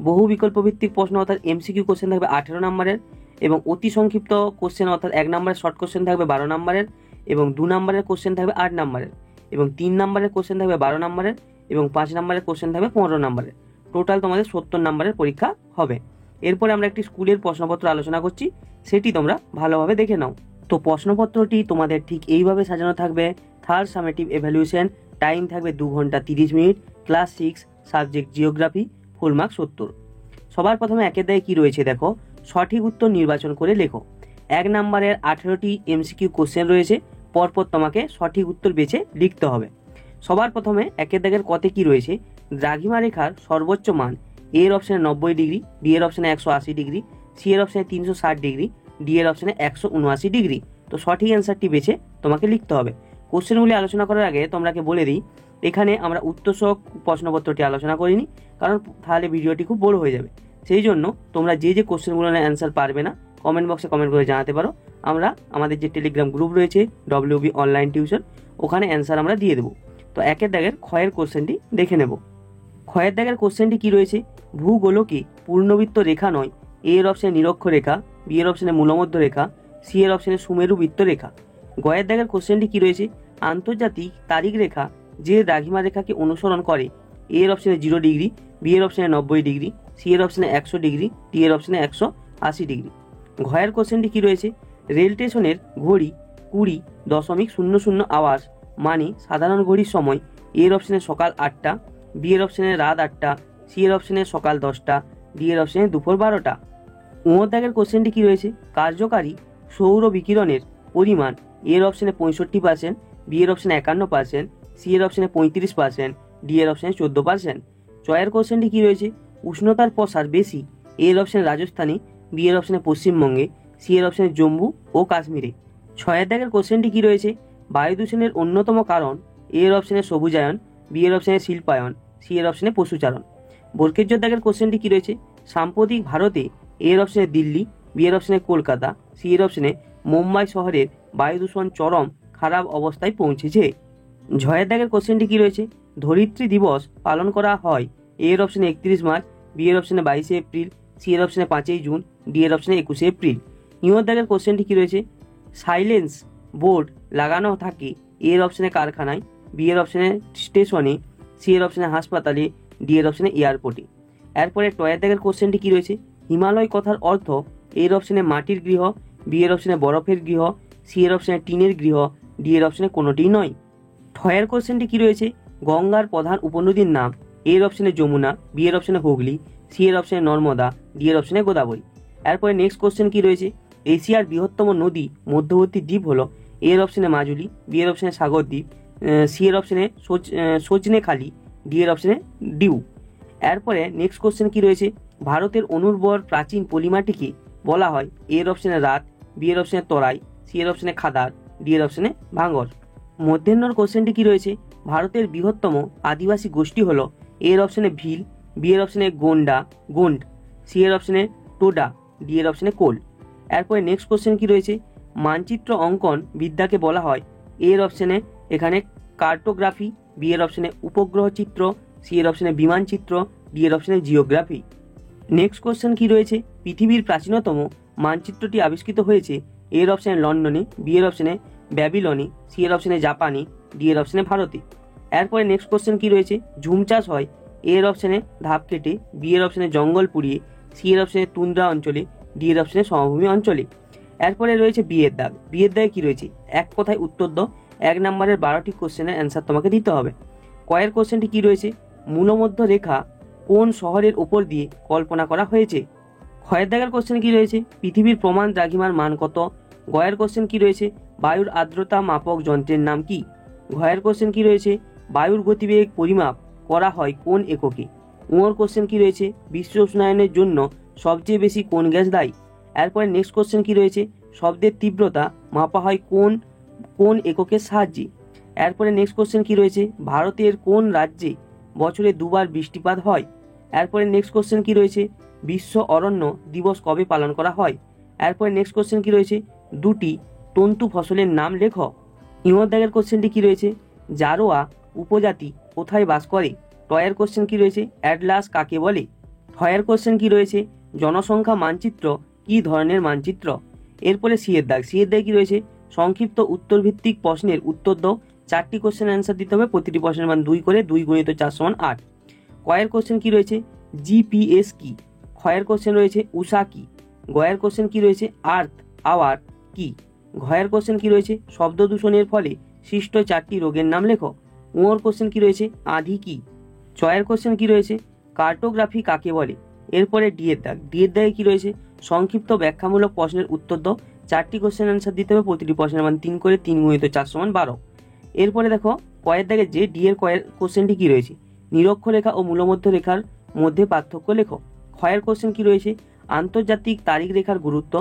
বহু বিকল্প ভিত্তিক প্রশ্ন অর্থাৎ এমসিকিউ কোশ্চেন থাকবে 18 নম্বরের, এবং অতি সংক্ষিপ্ত কোশ্চেন অর্থাৎ 1 নম্বরের শর্ট কোশ্চেন থাকবে 12 নম্বরের, এবং 2 নম্বরের কোশ্চেন থাকবে 8 নম্বরের, এবং 3 নম্বরের কোশ্চেন থাকবে 12 নম্বরের, এবং 5 নম্বরের কোশ্চেন থাকবে 15 নম্বরের। টোটাল তোমাদের 70 নম্বরের পরীক্ষা হবে। এরপরে আমরা একটি স্কুলের প্রশ্নপত্র আলোচনা করছি, সেটি তোমরা ভালোভাবে দেখে নাও। তো প্রশ্নপত্রটি তোমাদের ঠিক এইভাবে সাজানো থাকবে। থার্ড সামেটিভ এভ্যালুয়েশন, টাইম থাকবে 2 ঘন্টা 30 minute, class 6, subject geography, full mark 70। সবার প্রথমে একের দায়ে কি রয়েছে দেখো, সঠিক উত্তর নির্বাচন করে লেখো। 1 নম্বরের 18টি এমসিকিউ কোশ্চেন রয়েছে, পরপর তোমাকে সঠিক উত্তর বেছে লিখতে হবে। সবার প্রথমে একের দাগের কতে কি রয়েছে, দ্রাঘিমা রেখার সর্বোচ্চ মান এ এর অপশনে 90 ডিগ্রি, বি এর অপশনে 180 ডিগ্রি, সি এর অপশনে 360 ডিগ্রি, ডি এর অপশনে 179 ডিগ্রি। তো সঠিক অ্যান্সারটি বেছে তোমাকে লিখতে হবে। কোশ্চেনগুলি আলোচনা করার আগে তোমরাকে বলে দিই, এখানে আমরা উত্তরসহ প্রশ্নপত্রটি আলোচনা করিনি, কারণ তাহলে ভিডিওটি খুব বড় হয়ে যাবে। সেই জন্য তোমরা যে যে কোশ্চেনগুলোর অ্যান্সার পারবে না কমেন্ট বক্সে কমেন্ট করে জানাতে পারো। আমরা আমাদের যে টেলিগ্রাম গ্রুপ রয়েছে WB অনলাইন টিউশন, ওখানে অ্যান্সার আমরা দিয়ে দেবো। তো একের দাগের ক্ষয়ের কোশ্চেনটি দেখে নেব। ক্ষয়ের দাগের কোশ্চেনটি কি রয়েছে, ভূগোলকে পূর্ণবৃত্ত রেখা নয়, এ এর অপশনে নিরক্ষ রেখা, বি এর অপশনে মূলমধ্য রেখা, সি এর অপশনে সুমেরু বৃত্ত রেখা। গয়ের দাগের কোশ্চেনটি কি রয়েছে, আন্তর্জাতিক তারিখ রেখা যে দ্রাঘিমা রেখাকে অনুসরণ করে। এ এর অপশনে 0 ডিগ্রি, বি এর অপশনে 90 ডিগ্রি, সি এর অপশনে 100 ডিগ্রি, ডি এর অপশনে 180 ডিগ্রি। ঘয়ের কোশ্চেনটি কি রয়েছে, রেল স্টেশনের ঘড়ি 20.00 আওয়ার্স মানে সাধারণ ঘড়ির সময়। এর অপশনে সকাল 8টা, বি এর অপশনে রাত 8টা, সি এর অপশনে সকাল 10টা, ডি এর অপশনে দুপুর 12টা। উমর দাগের কোশ্চেনটি কি রয়েছে, কার্যকারী সৌর বিকিরণের পরিমাণ। এর অপশনে 65%, বি এর অপশনে 51%, সি এর অপশনে 35%, ডি এর অপশনে 14%। চয়ের কোশ্চেনটি কি রয়েছে, উষ্ণতার প্রসার বেশি। এর অপশনে রাজস্থানে, বি এর অপশনে পশ্চিমবঙ্গে, সি এর অপশনে জম্মু ও কাশ্মীরে। ছয়ের দাগের কোশ্চেনটি কি রয়েছে, বায়ু দূষণের অন্যতম কারণ। এর অপশনে সবুজায়ন, বি এর অপশনে শিল্পায়ন, সি এর অপশনে পশুচারণ। বর্গের দাগের কোশ্চেনটি কি রয়েছে, সাম্প্রতিক ভারতে। এর অপশনে দিল্লি, বি এর অপশনে কলকাতা, সি এর অপশনে মুম্বাই শহরের বায়ু দূষণ চরম খারাপ অবস্থায় পৌঁছেছে। ঝয়ের দাগের কোশ্চেনটি কি রয়েছে, ধরিত্রী দিবস পালন করা হয়। এর অপশনে 31 মার্চ, বি এর অপশনে 22 এপ্রিল, সি এর অপশনে 5 জুন, ডি এর অপশনে 21 এপ্রিল। ইউর দাগের কোশ্চেনটি কি রয়েছে, সাইলেন্স বোর্ড লাগানো থাকে। এর অপশনে কারখানায়, বি এর অপশনে স্টেশনে, সি এর অপশনে হাসপাতালে, ডি এর অপশনে এয়ারপোর্টে। এরপরে টয়ের দাগের কোশ্চেনটি কি রয়েছে, হিমালয় কথার অর্থ। এর অপশনে মাটির গৃহ, বি এর অপশনে বরফের গৃহ, সি এর অপশনে টিনের গৃহ, ডি এর অপশনে কোনোটিই নয়। ঠয়ের কোশ্চেনটি কি রয়েছে, গঙ্গার প্রধান উপনদীর নাম। এর অপশনে যমুনা, বি এর অপশনে হুগলি, সি এর অপশনে নর্মদা, ডি এর অপশনে গোদাবরী। এরপরে নেক্সট কোশ্চেন কি রয়েছে, এশিয়ার বৃহত্তম নদী মধ্যবর্তী দ্বীপ হলো। এর অপশনে মাজুলি, বি এর অপশনে সাগর দ্বীপ, সি এর অপশনে সজনেখালি, ডি এর অপশনে ডিউ। এরপরে নেক্সট কোশ্চেন কি রয়েছে, ভারতের অনুর্বর প্রাচীন পলিমাটিকে বলা হয়। এর অপশনে রাত, বি এর অপশনে তরাই, সি এর অপশনে খাদার, ডি এর অপশনে ভাঙর। মধ্যাহ্নর কোশ্চেনটি কি রয়েছে, ভারতের বৃহত্তম আদিবাসী গোষ্ঠী হলো। এর অপশনে ভিল, বি এর অপশনে গোন্ড, সি এর অপশনে টোডা, ডি এর অপশনে কোল। এরপরে নেক্সট কোশ্চেন কি রয়েছে, মানচিত্র অঙ্কন বিদ্যাকে বলা হয়। এর অপশনে এখানে কার্টোগ্রাফি, বি এর অপশনে উপগ্রহ চিত্র, সি এর অপশনে বিমান চিত্র, ডি এর অপশনে জিওগ্রাফি। নেক্সট কোশ্চেন কি রয়েছে, পৃথিবীর প্রাচীনতম মানচিত্রটি আবিষ্কৃত হয়েছে। এর অপশনে লন্ডনে, বি এর অপশনে ব্যাবিলনে, সি এর অপশনে জাপানে, ডি এর অপশনে ভারতে। এরপরে নেক্সট কোশ্চেন কি রয়েছে, ঝুম চাষ হয়। এর অপশনে ধাপ কেটে, বি এর অপশনে জঙ্গল পুড়িয়ে, সি এর অপশনে তুন্দ্রা অঞ্চলে, ডি এর অপশনে সমভূমি অঞ্চলে। এরপরে রয়েছে বিয়ের দাগ। বিয়ের দাগে কি রয়েছে, এক কথায় উত্তর দাও। 1 নম্বরের 12টি কোশ্চেনের অ্যান্সার তোমাকে দিতে হবে। কয়ের কোশ্চেনটি কি রয়েছে, মূলমধ্য রেখা কোন শহরের উপর দিয়ে কল্পনা করা হয়েছে। ক্ষয়ের দাগের কোশ্চেন কি রয়েছে, পৃথিবীর প্রমাণ দ্রাঘিমার মান কত। গয়ের কোশ্চেন কি রয়েছে, বায়ুর আর্দ্রতা মাপক যন্ত্রের নাম কি। ঘয়ের কোশ্চেন কি রয়েছে, বায়ুর গতিবেগ পরিমাপ করা হয় কোন এককে। উঁর কোশ্চেন কি রয়েছে, বিশ্ব উষ্ণায়নের জন্য সবচেয়ে বেশি কোন গ্যাস দায়ী। এরপরে নেক্সট কোশ্চেন কি রয়েছে, শব্দের তীব্রতা মাপা হয় কোন কোন এককের সাহায্যে। এরপরে নেক্সট কোশ্চেন কি রয়েছে, ভারতের কোন রাজ্যে বছরে 2 বার বৃষ্টিপাত হয়। এরপরে নেক্সট কোশ্চেন কি রয়েছে, বিশ্ব অরণ্য দিবস কবে পালন করা হয়। এরপরে নেক্সট কোশ্চেন কি রয়েছে, 2টি তন্তু ফসলের নাম লেখো। ইমর দাগের কোশ্চেনটি কি রয়েছে, জারোয়া উপজাতি কোথায় বাস করে। টয়ের কোশ্চেন কি রয়েছে, অ্যাটলাস কাকে বলে। ঠয়ের কোশ্চেন কি রয়েছে, জনসংখ্যা মানচিত্র কি ধরনের মানচিত্র। এরপরে সি এর দাগ। সি এর দাগ কি রয়েছে, সংক্ষিপ্ত উত্তর ভিত্তিক প্রশ্নের উত্তর দাও। 4টি কোশ্চেন অ্যান্সার দিতে হবে, প্রতিটি প্রশ্নের মান 2 করে, 2 গুণিত 4 সমান 8। কয়ের কোশ্চেন কি রয়েছে, জিপিএস কি। ক্ষয়ের কোশ্চেন রয়েছে, উষা কি। গয়ের কোশ্চেন কি রয়েছে, আর্থ আওয়ার কি। ঘয়ের কোশ্চেন কি রয়েছে, শব্দ দূষণের ফলে সৃষ্ট 4টি রোগের নাম লেখো। উঁর কোশ্চেন কি রয়েছে, আঁধি কি। চয়ের কোশ্চেন কি রয়েছে, কার্টোগ্রাফি কাকে বলে। এরপরে ডি এর দাগ। ডি এর দাগে কি রয়েছে, সংক্ষিপ্ত ব্যাখ্যামূলক প্রশ্নের উত্তর দাও। 4টি কোশ্চেন অ্যান্সার দিতে হবে, প্রতিটি প্রশ্নের মান 3 করে, 3 গুণিত 4 সমান 12। এরপরে দেখো কয়ের দাগে যে ডি এর কয়ের কোশ্চেনটি কি রয়েছে, নিরক্ষরেখা ও মূলমধ্য রেখার মধ্যে পার্থক্য লেখো। ক্ষয়ের কোশ্চেন কি রয়েছে, আন্তর্জাতিক তারিখ রেখার গুরুত্ব।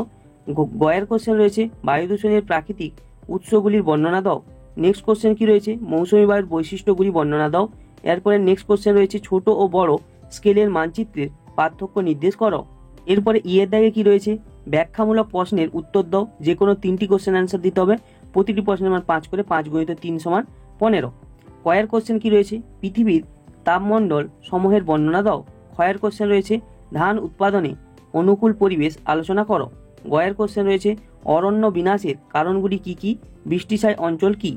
গয়ের কোশ্চেন রয়েছে, বায়ু দূষণের প্রাকৃতিক উৎসগুলির বর্ণনা দাও। নেক্সট কোশ্চেন কি রয়েছে, মৌসুমী বায়ুর বৈশিষ্ট্যগুলি বর্ণনা দাও। এরপরে নেক্সট কোশ্চেন রয়েছে, ছোট ও বড় স্কেলের মানচিত্রের পার্থক্য নির্দেশ করো। এরপরে ই এর দাগে কি রয়েছে, ব্যাখ্যামূলক প্রশ্নের উত্তর দাও। যে কোনো 3টি কোশ্চেন অ্যান্সার দিতে হবে, প্রতিটি প্রশ্নের মান 5 করে, 5 গুণিত 3 সমান 15। কয়ের কোশ্চেন কি রয়েছে, পৃথিবীর তাপমণ্ডল সমূহের বর্ণনা দাও। ক্ষয়ের কোশ্চেন রয়েছে, ধান উৎপাদনে অনুকূল পরিবেশ আলোচনা করো। গয়ের কোশ্চেন রয়েছে অরণ্য বিনাশের কারণগুলি কি কি, বৃষ্টিছায় অঞ্চল কি।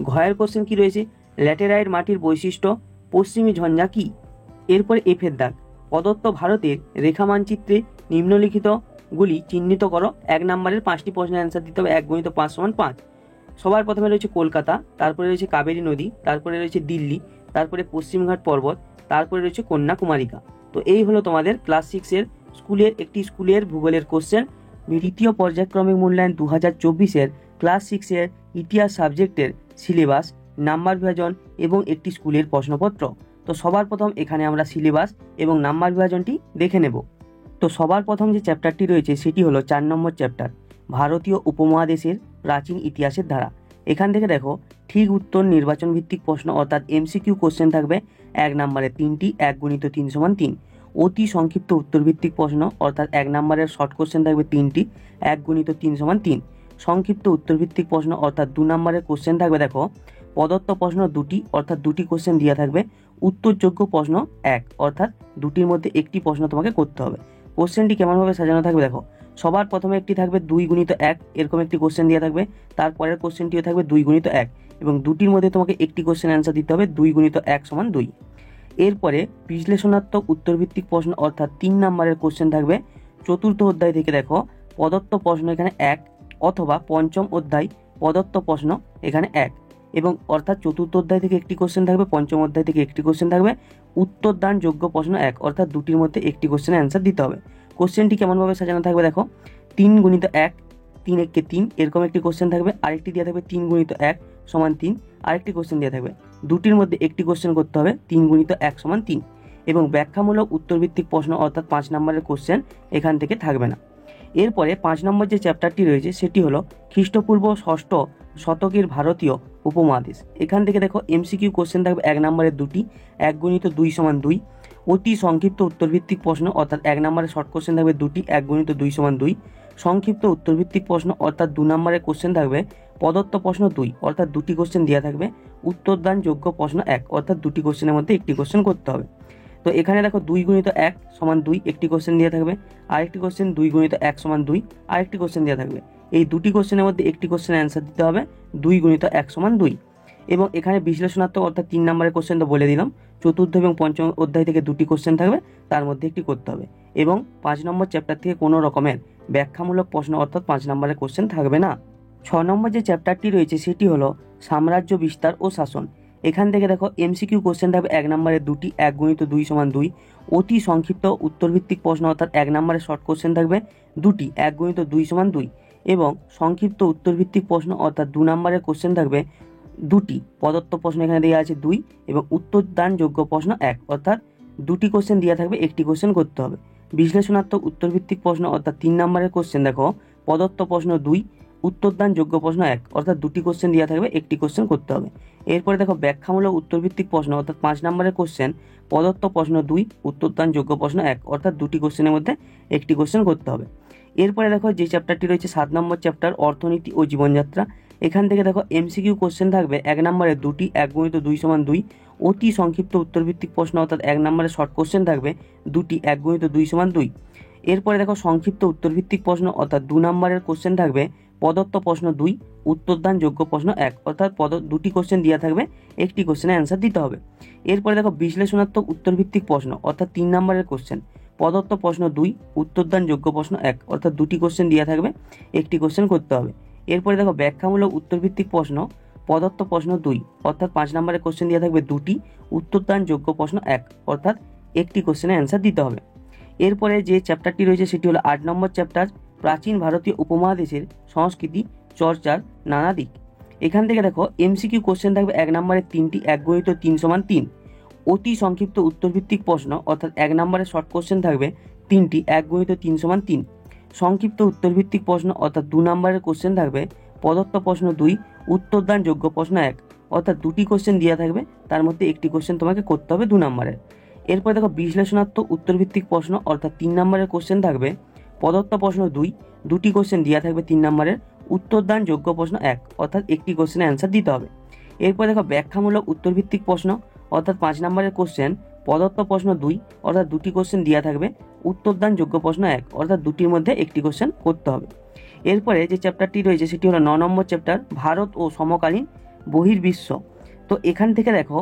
ঘয়ের কোশ্চেন কি রয়েছে ল্যাটেরাইট মাটির বৈশিষ্ট্য, পশ্চিমী ঝঞ্ঝা কি। এরপরে এফের দাগ প্রদত্ত ভারতের রেখা মানচিত্রে নিম্নলিখিতগুলি চিহ্নিত করো। 1 নম্বরের 5টি প্রশ্নের অ্যান্সার দিতে হবে। 1 × 5 = 5। সবার প্রথমে রয়েছে কলকাতা, তারপরে রয়েছে কাবেরী নদী, তারপরে রয়েছে দিল্লি, তারপরে পশ্চিমঘাট পর্বত, তারপরে রয়েছে কন্যাকুমারিকা। তো এই হলো তোমাদের ক্লাস 6-এর স্কুলের ভূগোলের কোশ্চেন। দ্বিতীয় পর্যায়ক্রমিক মূল্যায়ন 2024-এর ক্লাস 6-এর ইতিহাস সাবজেক্টের সিলেবাস, নাম্বার বিভাজন এবং একটি স্কুলের প্রশ্নপত্র। তো সবার প্রথম এখানে আমরা সিলেবাস এবং নাম্বার বিভাজনটি দেখে নেব। তো সবার প্রথম যে চ্যাপ্টারটি রয়েছে সেটি হলো 4 নম্বর চ্যাপ্টার, ভারতীয় উপমহাদেশের প্রাচীন ইতিহাসের ধারা। এখান থেকে দেখো ঠিক উত্তর নির্বাচন ভিত্তিক প্রশ্ন অর্থাৎ এমসিকিউ কোশ্চেন থাকবে 1 নম্বরে 3টি, 1 × 3 = 3। অতি সংক্ষিপ্ত উত্তর ভিত্তিক প্রশ্ন অর্থাৎ 1 নম্বরের শর্ট কোশ্চেন থাকবে 3টি, 1 × 3 = 3। সংক্ষিপ্ত উত্তর ভিত্তিক প্রশ্ন অর্থাৎ 2 নম্বরের কোশ্চেন থাকবে দেখো প্রদত্ত প্রশ্ন 2টি অর্থাৎ 2টি কোশ্চেন দেওয়া থাকবে, উত্তরযোগ্য প্রশ্ন 1 অর্থাৎ 2টির মধ্যে একটি প্রশ্ন তোমাকে করতে হবে। কোশ্চেনটি কেমনভাবে সাজানো থাকবে দেখো, সবার প্রথমে একটি থাকবে 2 × 1 এরকম একটি কোশ্চেন দেওয়া থাকবে, তারপরের কোশ্চেনটিও থাকবে 2 × 1 এবং দুটির মধ্যে তোমাকে একটি কোশ্চেন অ্যান্সার দিতে হবে। 2 × 1 = 2। এরপরে বিশ্লেষণাত্মক উত্তরভিত্তিক প্রশ্ন অর্থাৎ 3 নম্বরের কোশ্চেন থাকবে চতুর্থ অধ্যায় থেকে দেখো প্রদত্ত প্রশ্ন এখানে 1 অথবা পঞ্চম অধ্যায় প্রদত্ত প্রশ্ন এখানে 1 এবং অর্থাৎ চতুর্থ অধ্যায় থেকে একটি কোশ্চেন থাকবে, পঞ্চম অধ্যায় থেকে একটি কোশ্চেন থাকবে, উত্তরদানযোগ্য প্রশ্ন 1 অর্থাৎ দুটির মধ্যে একটি কোশ্চেন অ্যান্সার দিতে হবে। কোশ্চেনটি কেমনভাবে সাজানো থাকবে দেখো 3 × 1 3 × 1 = 3 এরকম একটি কোশ্চেন থাকবে, আরেকটি দেওয়া থাকবে 3 × 1 = 3, আরেকটি কোশ্চেন দেওয়া থাকবে, দুটির মধ্যে একটি কোশ্চেন করতে হবে 3 × 1 = 3 এবং ব্যাখ্যামূলক উত্তরভিত্তিক প্রশ্ন অর্থাৎ 5 নম্বরের কোশ্চেন এখান থেকে থাকবে না। এরপরে 5 নম্বর যে চ্যাপ্টারটি রয়েছে সেটি হলো খ্রিস্টপূর্ব 6ষ্ঠ শতকের ভারতীয় উপমহাদেশ। এখান থেকে দেখো এমসিকিউ কোশ্চেন থাকবে 1 নম্বরের 2টি, 1 × 2 = 2। অতি সংক্ষিপ্ত উত্তরভিত্তিক প্রশ্ন অর্থাৎ 1 নম্বরের শর্ট কোশ্চেন থাকবে 2টি, 1 × 2 = 2। সংক্ষিপ্ত উত্তরভিত্তিক প্রশ্ন অর্থাৎ 2 নম্বরের কোশ্চেন থাকবে প্রদত্ত প্রশ্ন 2 অর্থাৎ দুটি কোশ্চেন দেওয়া থাকবে, উত্তরদানযোগ্য প্রশ্ন 1 অর্থাৎ দুটি কোশ্চেনের মধ্যে একটি কোশ্চেন করতে হবে। তো এখানে দেখো 2 × 1 = 2 একটি কোশ্চেন দেওয়া থাকবে, আরেকটি কোশ্চেন 2 × 1 = 2 আরেকটি কোশ্চেন দেওয়া থাকবে। এই দুটি কোশ্চেনের মধ্যে একটি কোশ্চেন অ্যান্সার দিতে হবে 2 × 1 = 2 এবং এখানে বিশ্লেষণাত্মক অর্থাৎ 3 নম্বরের কোশ্চেন তো বলে দিলাম, চতুর্থ এবং পঞ্চম অধ্যায় থেকে দুটি কোশ্চেন থাকবে, তার মধ্যে একটি করতে হবে এবং 5 নম্বর চ্যাপ্টার থেকে কোনো রকমের ব্যাখ্যামূলক প্রশ্ন অর্থাৎ 5 নম্বরের কোশ্চেন থাকবে না। 6 নম্বর যে চ্যাপ্টারটি রয়েছে সেটি হলো সাম্রাজ্য বিস্তার ও শাসন। এখান থেকে দেখো এমসিকিউ কোশ্চেন থাকবে 1 নম্বরের 2টি, 1 × 2 = 2। অতি সংক্ষিপ্ত উত্তরভিত্তিক প্রশ্ন অর্থাৎ 1 নম্বরের শর্ট কোশ্চেন থাকবে 2টি, 1 × 2 = 2 এবং সংক্ষিপ্ত উত্তরভিত্তিক প্রশ্ন অর্থাৎ 2 নম্বরের কোশ্চেন থাকবে 2টি, প্রদত্ত প্রশ্ন এখানে দেওয়া আছে 2 এবং উত্তরদানযোগ্য প্রশ্ন 1 অর্থাৎ দুটি কোশ্চেন দেওয়া থাকবে, একটি কোশ্চেন করতে হবে। বিশ্লেষণাত্মক উত্তরভিত্তিক প্রশ্ন অর্থাৎ 3 নম্বরের কোশ্চেন দেখো প্রদত্ত প্রশ্ন 2, উত্তরদানযোগ্য প্রশ্ন 1 অর্থাৎ দুটি কোশ্চেন দেওয়া থাকবে, একটি কোশ্চেন করতে হবে। এরপরে দেখো ব্যাখ্যামূলক উত্তরভিত্তিক প্রশ্ন অর্থাৎ 5 নম্বরের কোশ্চেন প্রদত্ত প্রশ্ন 2, উত্তরদানযোগ্য প্রশ্ন 1 অর্থাৎ দুটি কোশ্চেনের মধ্যে একটি কোশ্চেন করতে হবে। এরপরে দেখো যে চ্যাপ্টারটি রয়েছে 7 নম্বর চ্যাপ্টার অর্থনীতি ও জীবনযাত্রা। এখান থেকে দেখো এমসিকিউ কোশ্চেন থাকবে 1 নম্বরের 2টি, 1 × 2 = 2। অতি সংক্ষিপ্ত উত্তরভিত্তিক প্রশ্ন অর্থাৎ 1 নম্বরের শর্ট কোশ্চেন থাকবে 2টি, 1 × 2 = 2। এরপরে দেখো সংক্ষিপ্ত উত্তরভিত্তিক প্রশ্ন অর্থাৎ 2 নম্বরের কোশ্চেন থাকবে প্রদত্ত প্রশ্ন 2, উত্তরদানযোগ্য প্রশ্ন 1 অর্থাৎ দুটি কোশ্চেন দেওয়া থাকবে, একটি কোশ্চেনের অ্যান্সার দিতে হবে। এরপরে দেখো বিশ্লেষণাত্মক উত্তরভিত্তিক প্রশ্ন অর্থাৎ 3 নম্বরের কোশ্চেন প্রদত্ত প্রশ্ন 2, উত্তরদানযোগ্য প্রশ্ন 1 অর্থাৎ দুটি কোশ্চেন দেওয়া থাকবে, একটি কোশ্চেন করতে হবে। এরপরে দেখো ব্যাখ্যামূলক উত্তরভিত্তিক প্রশ্ন প্রদত্ত প্রশ্ন 2 অর্থাৎ 5 নম্বরের কোশ্চেন দেওয়া থাকবে 2টি, উত্তরদানযোগ্য প্রশ্ন 1 অর্থাৎ একটি কোশ্চেনের অ্যান্সার দিতে হবে। এরপরে যে চ্যাপ্টারটি রয়েছে সেটি হলো 8 নম্বর চ্যাপ্টার প্রাচীন ভারতীয় উপমহাদেশের সংস্কৃতি চর্চার নানা দিক। এখান থেকে দেখো এমসিকিউ কোশ্চেন থাকবে 1 নম্বরের 3টি, 1 × 3 = 3। অতি সংক্ষিপ্ত উত্তরভিত্তিক প্রশ্ন অর্থাৎ 1 নম্বরের শর্ট কোশ্চেন থাকবে 3টি, 1 × 3 = 3। সংক্ষিপ্ত উত্তরভিত্তিক প্রশ্ন অর্থাৎ 2 নম্বরের কোশ্চেন থাকবে প্রদত্ত প্রশ্ন 2, উত্তরদানযোগ্য প্রশ্ন 1 অর্থাৎ দুটি কোশ্চেন দেওয়া থাকবে, তার মধ্যে একটি কোশ্চেন তোমাকে করতে হবে 2 নম্বরের। এরপর দেখো বিশ্লেষণাত্মক উত্তরভিত্তিক প্রশ্ন অর্থাৎ 3 নম্বরের কোশ্চেন থাকবে প্রদত্ত প্রশ্ন 2, দুটি কোশ্চেন দেওয়া থাকবে 3 নম্বরের, উত্তরদানযোগ্য প্রশ্ন 1 অর্থাৎ একটি কোশ্চেনের অ্যান্সার দিতে হবে। এরপর দেখো ব্যাখ্যামূলক উত্তরভিত্তিক প্রশ্ন অর্থাৎ 5 নম্বরের কোশ্চেন প্রদত্ত প্রশ্ন 2 অর্থাৎ দুটি কোশ্চেন দেওয়া থাকবে, উত্তরদান যোগ্য প্রশ্ন 1 অর্থাৎ দুটির মধ্যে একটি কোশ্চেন করতে হবে। এরপরে যে চ্যাপ্টারটি রয়েছে সেটি হলো 9 নম্বর চ্যাপ্টার, ভারত ও সমকালীন বহির্বিশ্ব। তো এখান থেকে দেখো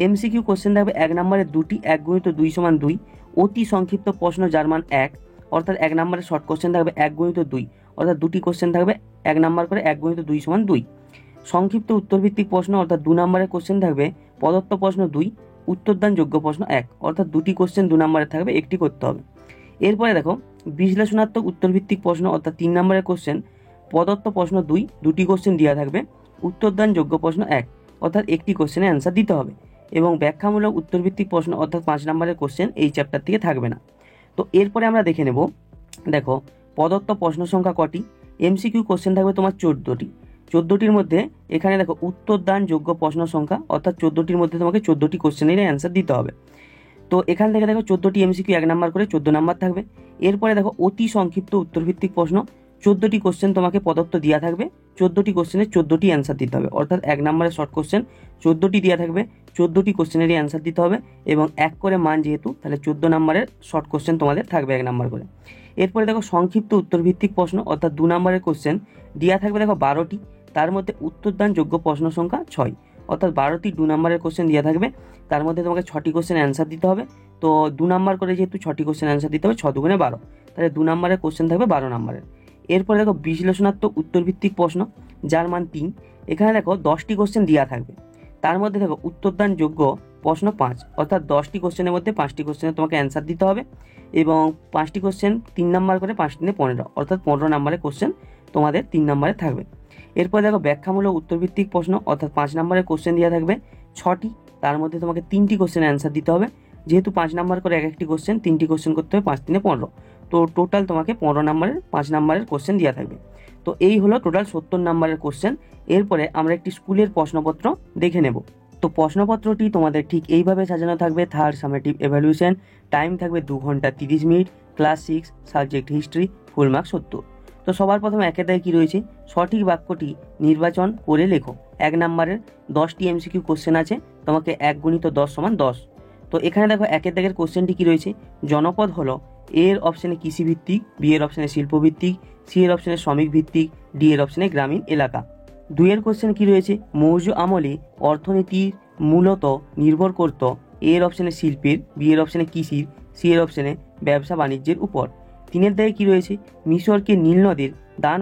এমসিকিউ কোশ্চেন থাকবে 1 নম্বরের 2টি, 1 × 2 = 2, অতি সংক্ষিপ্ত প্রশ্ন যার মান 1 অর্থাৎ 1 নম্বরের শর্ট কোশ্চেন থাকবে 1 × 2 অর্থাৎ দুটি কোশ্চেন থাকবে 1 নম্বর করে, 1 × 2 = 2। সংক্ষিপ্ত উত্তরভিত্তিক প্রশ্ন অর্থাৎ 2 নম্বরের কোশ্চেন থাকবে প্রদত্ত প্রশ্ন 2, উত্তরদান যোগ্য প্রশ্ন 1 অর্থাৎ দুটি কোশ্চেন 2 নম্বরের থাকবে, একটি করতে হবে। এরপরে দেখো বিশ্লেষণাত্মক উত্তরভিত্তিক প্রশ্ন অর্থাৎ 3 নম্বরের কোশ্চেন প্রদত্ত প্রশ্ন 2, দুটি কোশ্চেন দেওয়া থাকবে, উত্তরদান যোগ্য প্রশ্ন 1 অর্থাৎ একটি কোশ্চেনে অ্যান্সার দিতে হবে। এবং ব্যাখ্যামূলক উত্তরভিত্তিক প্রশ্ন অর্থাৎ 5 নম্বরের কোশ্চেন এই চ্যাপ্টার থেকে থাকবে না। তো এরপরে আমরা দেখে নেব, দেখো প্রদত্ত প্রশ্ন সংখ্যা কটি। এমসিকিউ কোশ্চেন থাকবে তোমার 14টি, 14টির মধ্যে এখানে দেখো উত্তরদান যোগ্য প্রশ্ন সংখ্যা অর্থাৎ 14টির মধ্যে তোমাকে 14টি কোশ্চেনের অ্যান্সার দিতে হবে। তো এখান থেকে দেখো 14টি এমসিকিউ 1 নম্বর করে 14 নম্বর থাকবে। এরপরে দেখো অতি সংক্ষিপ্ত উত্তরভিত্তিক প্রশ্ন, 14টি কোশ্চেন তোমাকে প্রদত্ত দেওয়া থাকবে, 14টি কোশ্চেনের 14টি অ্যান্সার দিতে হবে অর্থাৎ 1 নম্বরের শর্ট কোশ্চেন 14টি দেওয়া থাকবে, 14টি কোশ্চেনেরই অ্যান্সার দিতে হবে এবং 1 করে মান যেহেতু তাহলে 14 নম্বরের শর্ট কোশ্চেন তোমাদের থাকবে 1 নম্বর করে। এরপরে দেখো সংক্ষিপ্ত উত্তরভিত্তিক প্রশ্ন অর্থাৎ 2 নম্বরের কোশ্চেন দেওয়া থাকবে দেখো 12টি, তার মধ্যে উত্তরদান যোগ্য প্রশ্ন সংখ্যা 6 অর্থাৎ 12টি 2 নম্বরের কোশ্চেন দেওয়া থাকবে, তার মধ্যে তোমাকে 6টি কোশ্চেন অ্যান্সার দিতে হবে। তো 2 নম্বর করে যেহেতু 6টি কোশ্চেন অ্যান্সার দিতে হবে, 6 × 2 = 12, তাহলে 2 নম্বরের কোশ্চেন থাকবে 12 নম্বরের। এরপরে দেখো বিশ্লেষণাত্মক উত্তরভিত্তিক প্রশ্ন যার মান 3, এখানে দেখো 10টি কোশ্চেন দেওয়া থাকবে, তার মধ্যে দেখো উত্তরদান যোগ্য প্রশ্ন 5 অর্থাৎ 10টি কোশ্চেনের মধ্যে 5টি কোশ্চেনে তোমাকে অ্যান্সার দিতে হবে এবং 5টি কোশ্চেন 3 নম্বর করে, 5 × 3 = 15 অর্থাৎ 15 নম্বরের কোশ্চেন তোমাদের 3 নম্বরে থাকবে। এরপর দেখো ব্যাখ্যামূলক উত্তরভিত্তিক প্রশ্ন অর্থাৎ 5 নম্বরের কোশ্চেন দেওয়া থাকবে 6টি, তার মধ্যে তোমাকে 3টি কোশ্চেন অ্যান্সার দিতে হবে, যেহেতু 5 নম্বর করে এক একটি কোশ্চেন, 3টি কোশ্চেন করতে হবে, 5 × 3 = 15, তো টোটাল তোমাকে 15 নম্বরের 5 নম্বরের কোশ্চেন দেওয়া থাকবে। তো এই হলো টোটাল 70 নম্বরের কোশ্চেন। এরপরে আমরা একটি স্কুলের প্রশ্নপত্র দেখে নেব। তো প্রশ্নপত্রটি তোমাদের ঠিক এইভাবে সাজানো থাকবে, থার্ড সামেটিভ এভ্যালুয়েশন, টাইম থাকবে 2 ঘন্টা 30 minute, class 6, subject history, full mark 70। তো সবার প্রথমে একের দাগে কী রয়েছে, সঠিক বাক্যটি নির্বাচন করে লেখো। 1 নম্বরের 10টি এমসিকিউ কোশ্চেন আছে, তোমাকে 1 × 10 = 10। তো এখানে দেখো একের দাগের কোশ্চেনটি কী রয়েছে, জনপদ হলো এ এর অপশানে কৃষিভিত্তিক, বি এর অপশানে শিল্পভিত্তিক, সি এর অপশানে শ্রমিক ভিত্তিক, ডি এর অপশানে গ্রামীণ এলাকা। 2 এর কোশ্চেন কী রয়েছে, মৌর্য আমলে অর্থনীতির মূলত নির্ভর করত এ এর অপশানে শিল্পের, বি এর অপশানে কৃষির, সি এর অপশানে ব্যবসা বাণিজ্যের উপর। 3 এর দাগে কী রয়েছে, মিশরকে নীল নদের দান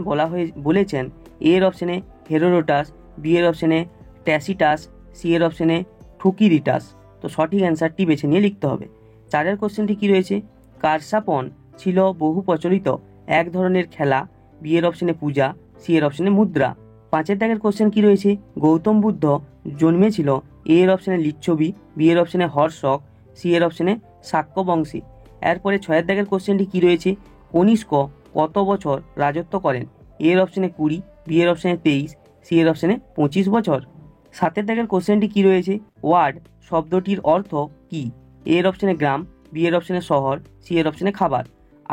বলেছেন এ এর অপশানে হেরোডোটাস, বি এর অপশানে ট্যাসিটাস, সি এর অপশানে থুকিডিটাস। তো সঠিক অ্যান্সারটি বেছে নিয়ে লিখতে হবে। 4 এর কোশ্চেনটি কী রয়েছে, কারসাপন ছিল বহু প্রচলিত এক ধরনের খেলা, বি এর অপশানে পূজা, সি এর অপশানে মুদ্রা। 5 এর দাগের কোশ্চেন কী রয়েছে, গৌতম বুদ্ধ জন্মেছিল এ এর অপশানে লিচ্ছবি, বি এর অপশানে হর্ষক, সি এর অপশানে শাক্য বংশী। এরপরে 6 এর দাগের কোশ্চেনটি কী রয়েছে, কনিষ্ক কত বছর রাজত্ব করেন, এ এর অপশানে 20, বি এর অপশানে 23, সি এর অপশানে 25 বছর। 7 এর দাগের কোশ্চেনটি কী রয়েছে, ওয়ার্ড শব্দটির অর্থ কী, এ এর অপশানে গ্রাম, বি এর অপশানে শহর, সি এর অপশানে খাবার।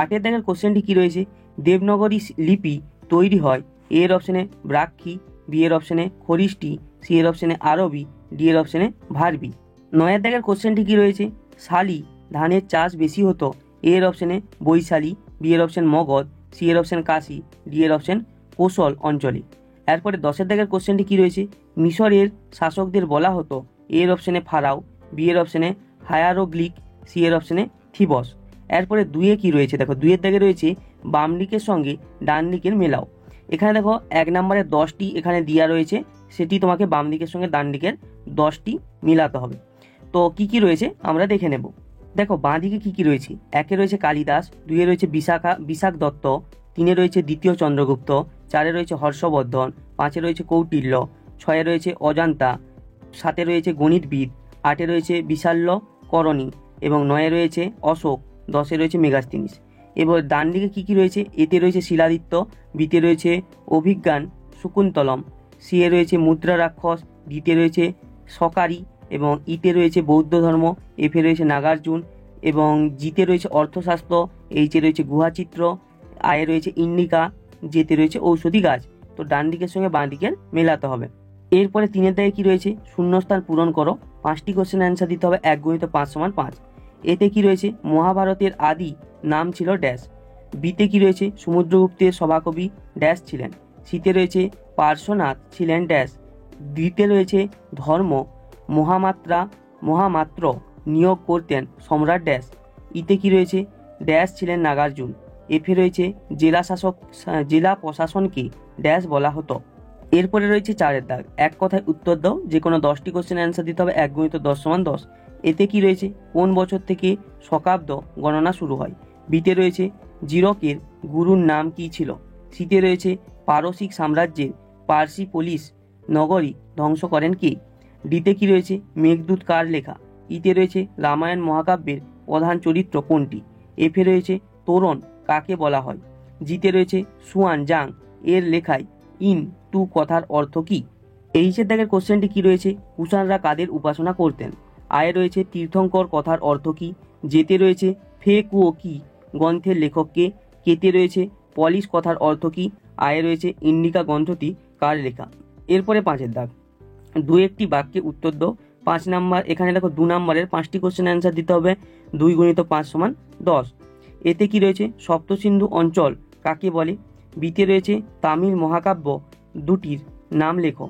8 এর দাগের কোশ্চেনটি কী রয়েছে, দেবনগরী লিপি তৈরি হয়, এ এর অপশানে ব্রাহ্মী, বি এর অপশানে খরিষ্টি, সি এর অপশানে আরবি, ডি এর অপশানে ভারবি। 9 এর দাগের কোশ্চেনটি কী রয়েছে, শালি ধানের চাষ বেশি হতো, এ এর অপশানে বৈশালী, বি এর অপশান মগধ, সি এর অপশান কাশী, ডি এর অপশান কোশল অঞ্চলে। এরপরে 10 এর দাগের কোশ্চেনটি কী রয়েছে, মিশরের শাসকদের বলা হতো, এ এর অপশানে ফারাও, বি এর অপশানে হায়ারোগ্লিক, সি এর অপশানে থিবস। এরপরে 2 এ কী রয়েছে, দেখো 2 এর দাগে রয়েছে বাম দিকের সঙ্গে ডান দিকের মেলাও। এখানে দেখো 1 নম্বরে 10টি এখানে দেওয়া রয়েছে, সেটি তোমাকে বাম দিকের সঙ্গে ডান দিকের 10টি মিলাতে হবে। তো কি কি রয়েছে আমরা দেখে নেব। দেখো বাঁ দিকে কী কী রয়েছে, 1 এ রয়েছে কালিদাস, 2 এ রয়েছে বিশাখ দত্ত, 3 এ রয়েছে দ্বিতীয় চন্দ্রগুপ্ত, 4 এ রয়েছে হর্ষবর্ধন, 5 এ রয়েছে কৌটিল্য, 6 এ রয়েছে অজান্তা, 7 এ রয়েছে গণিতবিদ, 8 এ রয়েছে বিশাল্য করণী এবং 9 এ রয়েছে অশোক, 10 এ রয়েছে মেগাস্তিনিস। এবার ডান দিকে কী কী রয়েছে, এতে রয়েছে শিলাদিত্য, বিতে রয়েছে অভিজ্ঞান শকুন্তলম, সি এ রয়েছে মুদ্রা রাক্ষস, ডিতে রয়েছে সকারি এবং ইতে রয়েছে বৌদ্ধ ধর্ম, এফে রয়েছে নাগার্জুন এবং জিতে রয়েছে অর্থশাস্ত্র, এইচে রয়েছে গুহাচিত্র, আয়ে রয়েছে ইন্ডিকা, জেতে রয়েছে ঔষধি গাছ। তো ডান দিকের সঙ্গে বাঁ দিকের মেলাতে হবে। এরপরে 3 এর দাগে কী রয়েছে, শূন্যস্থান পূরণ করো, 5টি কোশ্চেন অ্যান্সার দিতে হবে। 1 × 5 = 5। এতে কি রয়েছে, মহাভারতের আদি নাম ছিল ড্যাশ। বিতে কি রয়েছে, সমুদ্রগুপ্তের সভাকবি ড্যাশ ছিলেন। সিতে রয়েছে পার্শ্বনাথ ছিলেন ড্যাশ। ডিতে রয়েছে ধর্ম মহামাত্র নিয়োগ করতেন সম্রাট ড্যাশ। ইতে কি রয়েছে, ড্যাশ ছিলেন নাগার্জুন। এফে রয়েছে জেলা প্রশাসনকে ড্যাশ বলা হতো। এরপরে রয়েছে 4-এর দাগ, এক কথায় উত্তর দাও। যে কোনো 10টি কোশ্চেন অ্যান্সার দিতে হবে। 1 × 10 = 10। এতে কি রয়েছে, কোন বছর থেকে শকাব্দ গণনা শুরু হয়। বিতে রয়েছে জিরকের গুরুর নাম কি ছিল। সিতে রয়েছে পারসিক সাম্রাজ্যের পার্সিপোলিস নগরী ধ্বংস করেন কে। ডিতে কি রয়েছে, মেঘদূত কার লেখা। ইতে রয়েছে রামায়ণ মহাকাব্যের প্রধান চরিত্র কোনটি। এফে রয়েছে তোরণ কাকে বলা হয়। জিতে রয়েছে সুয়ান জাং এর লেখায় ইন টু কথার অর্থ কি। এইচের দাগের কোশ্চেনটি কি রয়েছে, কুষাণরা কাদের উপাসনা করতেন। আয়ে রয়েছে তীর্থঙ্কর কথার অর্থ কি। যেতে রয়েছে ফে কুও কি গ্রন্থের লেখককে। কেতে রয়েছে পলিশ কথার অর্থ কি। আয়ে রয়েছে ইন্ডিকা গ্রন্থটি কার লেখা। এরপরে 5-এর দাগ, 2-একটি বাক্যে উত্তর দাও। 5 নাম্বার, এখানে দেখো 2 নম্বরের 5টি কোশ্চেন অ্যান্সার দিতে হবে। 2 × 5 = 10। এতে কি রয়েছে, সপ্তসিন্ধু অঞ্চল কাকে বলে। বিতে রয়েছে তামিল মহাকাব্য দুটির নাম লেখো।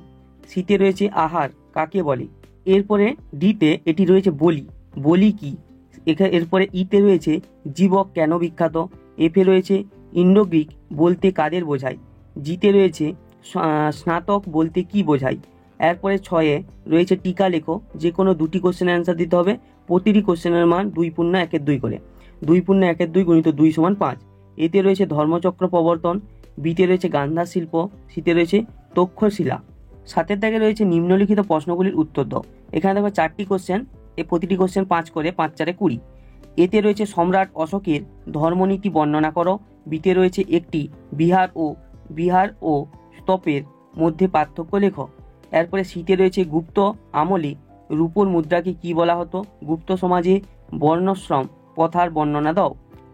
সিতে রয়েছে আহার কাকে বলে। এরপরে ডিতে এটি রয়েছে বলি কি। এরপরে ইতে রয়েছে জীবক কেন বিখ্যাত। এফে রয়েছে ইন্ডো গ্রিক বলতে কাদের বোঝায়। জিতে রয়েছে স্নাতক বলতে কি বোঝায়। এরপরে 6-এ রয়েছে টিকা লেখো। যে কোনো 2টি কোশ্চেন অ্যান্সার দিতে হবে। প্রতিটি কোশ্চেনের মান 2 × 1-2 করে। 2 × 1-2 × 2 = 5। এতে রয়েছে ধর্মচক্র প্রবর্তন। বিতে রয়েছে গান্ধার শিল্প। সিতে রয়েছে তক্ষশিলা। 7-এর দাগে রয়েছে নিম্নলিখিত প্রশ্নগুলির উত্তর দাও। এখানে দেখো 4টি কোশ্চেন, প্রতিটি কোশ্চেন 5 করে, 5 × 4 = 20। এতে রয়েছে সম্রাট অশোকের ধর্মনীতি বর্ণনা করো। বিতে রয়েছে একটি বিহার ও স্তূপের মধ্যে পার্থক্য লেখো। এরপরে সিতে রয়েছে গুপ্ত আমলে রূপোর মুদ্রাকে কি বলা হতো। গুপ্ত সমাজে বর্ণাশ্রম প্রথার বর্ণনা দাও।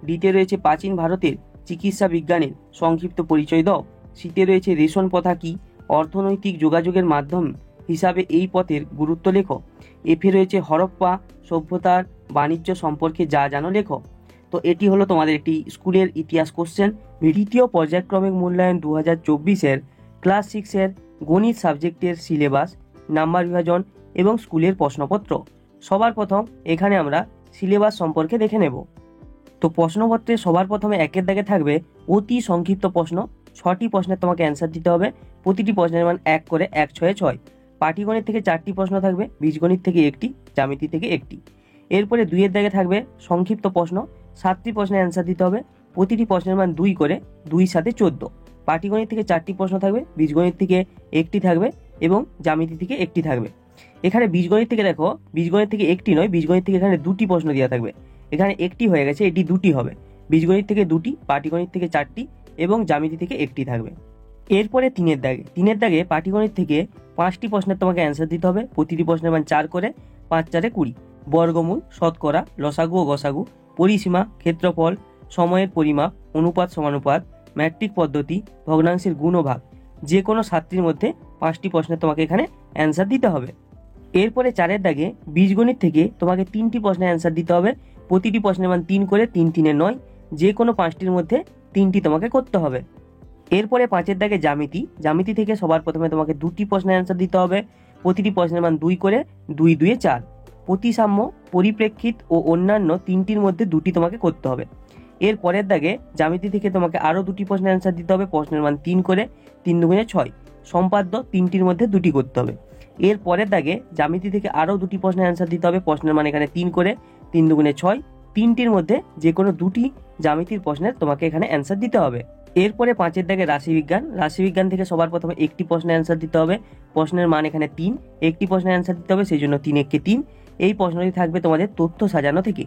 ডিতে রয়েছে প্রাচীন ভারতের চিকিৎসা বিজ্ঞানের সংক্ষিপ্ত পরিচয় দাও। সিতে রয়েছে রেশন প্রথা কি। অর্থনৈতিক যোগাযোগের মাধ্যম হিসাবে এই পথের গুরুত্ব লেখো। এফে রয়েছে হরপ্পা সভ্যতার বাণিজ্য সম্পর্কে যা জানো লেখো। তো এটি হলো তোমাদের একটি স্কুলের ইতিহাস কোশ্চেন। দ্বিতীয় পর্যায়ক্রমিক মূল্যায়ন 2024-এর ক্লাস 6-এর গণিত সাবজেক্টের সিলেবাস, নাম্বার বিভাজন এবং স্কুলের প্রশ্নপত্র। সবার প্রথম এখানে আমরা সিলেবাস সম্পর্কে দেখে নেব। তো প্রশ্নপত্রে সবার প্রথমে 1-এর দাগে থাকবে অতি সংক্ষিপ্ত প্রশ্ন। 6টি প্রশ্নের তোমাকে অ্যান্সার দিতে হবে। প্রতিটি প্রশ্নের মান 1 করে, 1 × 6 = 6। পাটিগণিত থেকে 4টি প্রশ্ন থাকবে, বীজগণিত থেকে 1টি, জ্যামিতি থেকে 1টি। এরপরে 2-এর দাগে থাকবে সংক্ষিপ্ত প্রশ্ন। 7টি প্রশ্নের অ্যান্সার দিতে হবে। প্রতিটি প্রশ্নের মান 2 করে, 2 × 7 = 14। পাটিগণিত থেকে 4টি প্রশ্ন থাকবে, বীজগণিত থেকে 1টি থাকবে এবং জ্যামিতি থেকে 1টি থাকবে। এখানে বীজগণিত থেকে দেখো, বীজগণিত থেকে 1টি নয়, বীজগণিত থেকে এখানে 2টি প্রশ্ন দেওয়া থাকবে। এখানে 1টি হয়ে গেছে, এটি 2টি হবে। বীজগণিত থেকে 2টি, পাটিগণিত থেকে 4টি এবং জ্যামিতি থেকে 1টি থাকবে। এরপরে 3-এর দাগে পাটিগণিত থেকে 5টি প্রশ্নের তোমাকে অ্যান্সার দিতে হবে। প্রতিটি প্রশ্নের মান 4 করে, 5 × 4 = 20। বর্গমূল, শতকরা, লসাগু ও গসাগু, পরিসীমা, ক্ষেত্রফল, সময়ের পরিমাপ, অনুপাত সমানুপাত, ম্যাট্রিক পদ্ধতি, ভগ্নাংশের গুণ ও ভাগ, যে কোনো 7টির মধ্যে 5টি প্রশ্নের তোমাকে এখানে অ্যান্সার দিতে হবে। এরপরে 4-এর দাগে বীজগণিত থেকে তোমাকে 3টি প্রশ্নের অ্যান্সার দিতে হবে। প্রতিটি প্রশ্নের মান 3 করে, 3 × 3 = 9, যে কোনো 5টির মধ্যে 3টি তোমাকে করতে হবে। এরপরে 5-এর দাগে জ্যামিতি থেকে সবার প্রথমে তোমাকে 2টি প্রশ্নের অ্যান্সার দিতে হবে। প্রতিটি প্রশ্নের মান 2 করে, 2 × 2 = 4। প্রতিসাম্য, পরিপ্রেক্ষিত ও অন্যান্য 3টির মধ্যে 2টি তোমাকে করতে হবে। এর পরের দাগে জ্যামিতি থেকে তোমাকে আরও 2টি প্রশ্নের অ্যান্সার দিতে হবে। প্রশ্নের মান 3 করে, 3 × 2 = 6। সম্পাদ্য, 3টির মধ্যে 2টি করতে হবে। এর পরের দাগে জ্যামিতি থেকে আরও 2টি প্রশ্নের অ্যান্সার দিতে হবে। প্রশ্নের মান এখানে 3 করে, 3 × 2 = 6। 3টির মধ্যে যে কোনো 2টি জ্যামিতির প্রশ্নের তোমাকে এখানে অ্যান্সার দিতে হবে। এরপরে 5-এর দাগে রাশিবিজ্ঞান থেকে সবার প্রথমে 1টি প্রশ্নের অ্যান্সার দিতে হবে। প্রশ্নের মান এখানে 3, 1টি প্রশ্নের অ্যান্সার দিতে হবে, সেই জন্য 3 × 1 = 3। এই প্রশ্নটি থাকবে তোমাদের তথ্য সাজানো থেকে।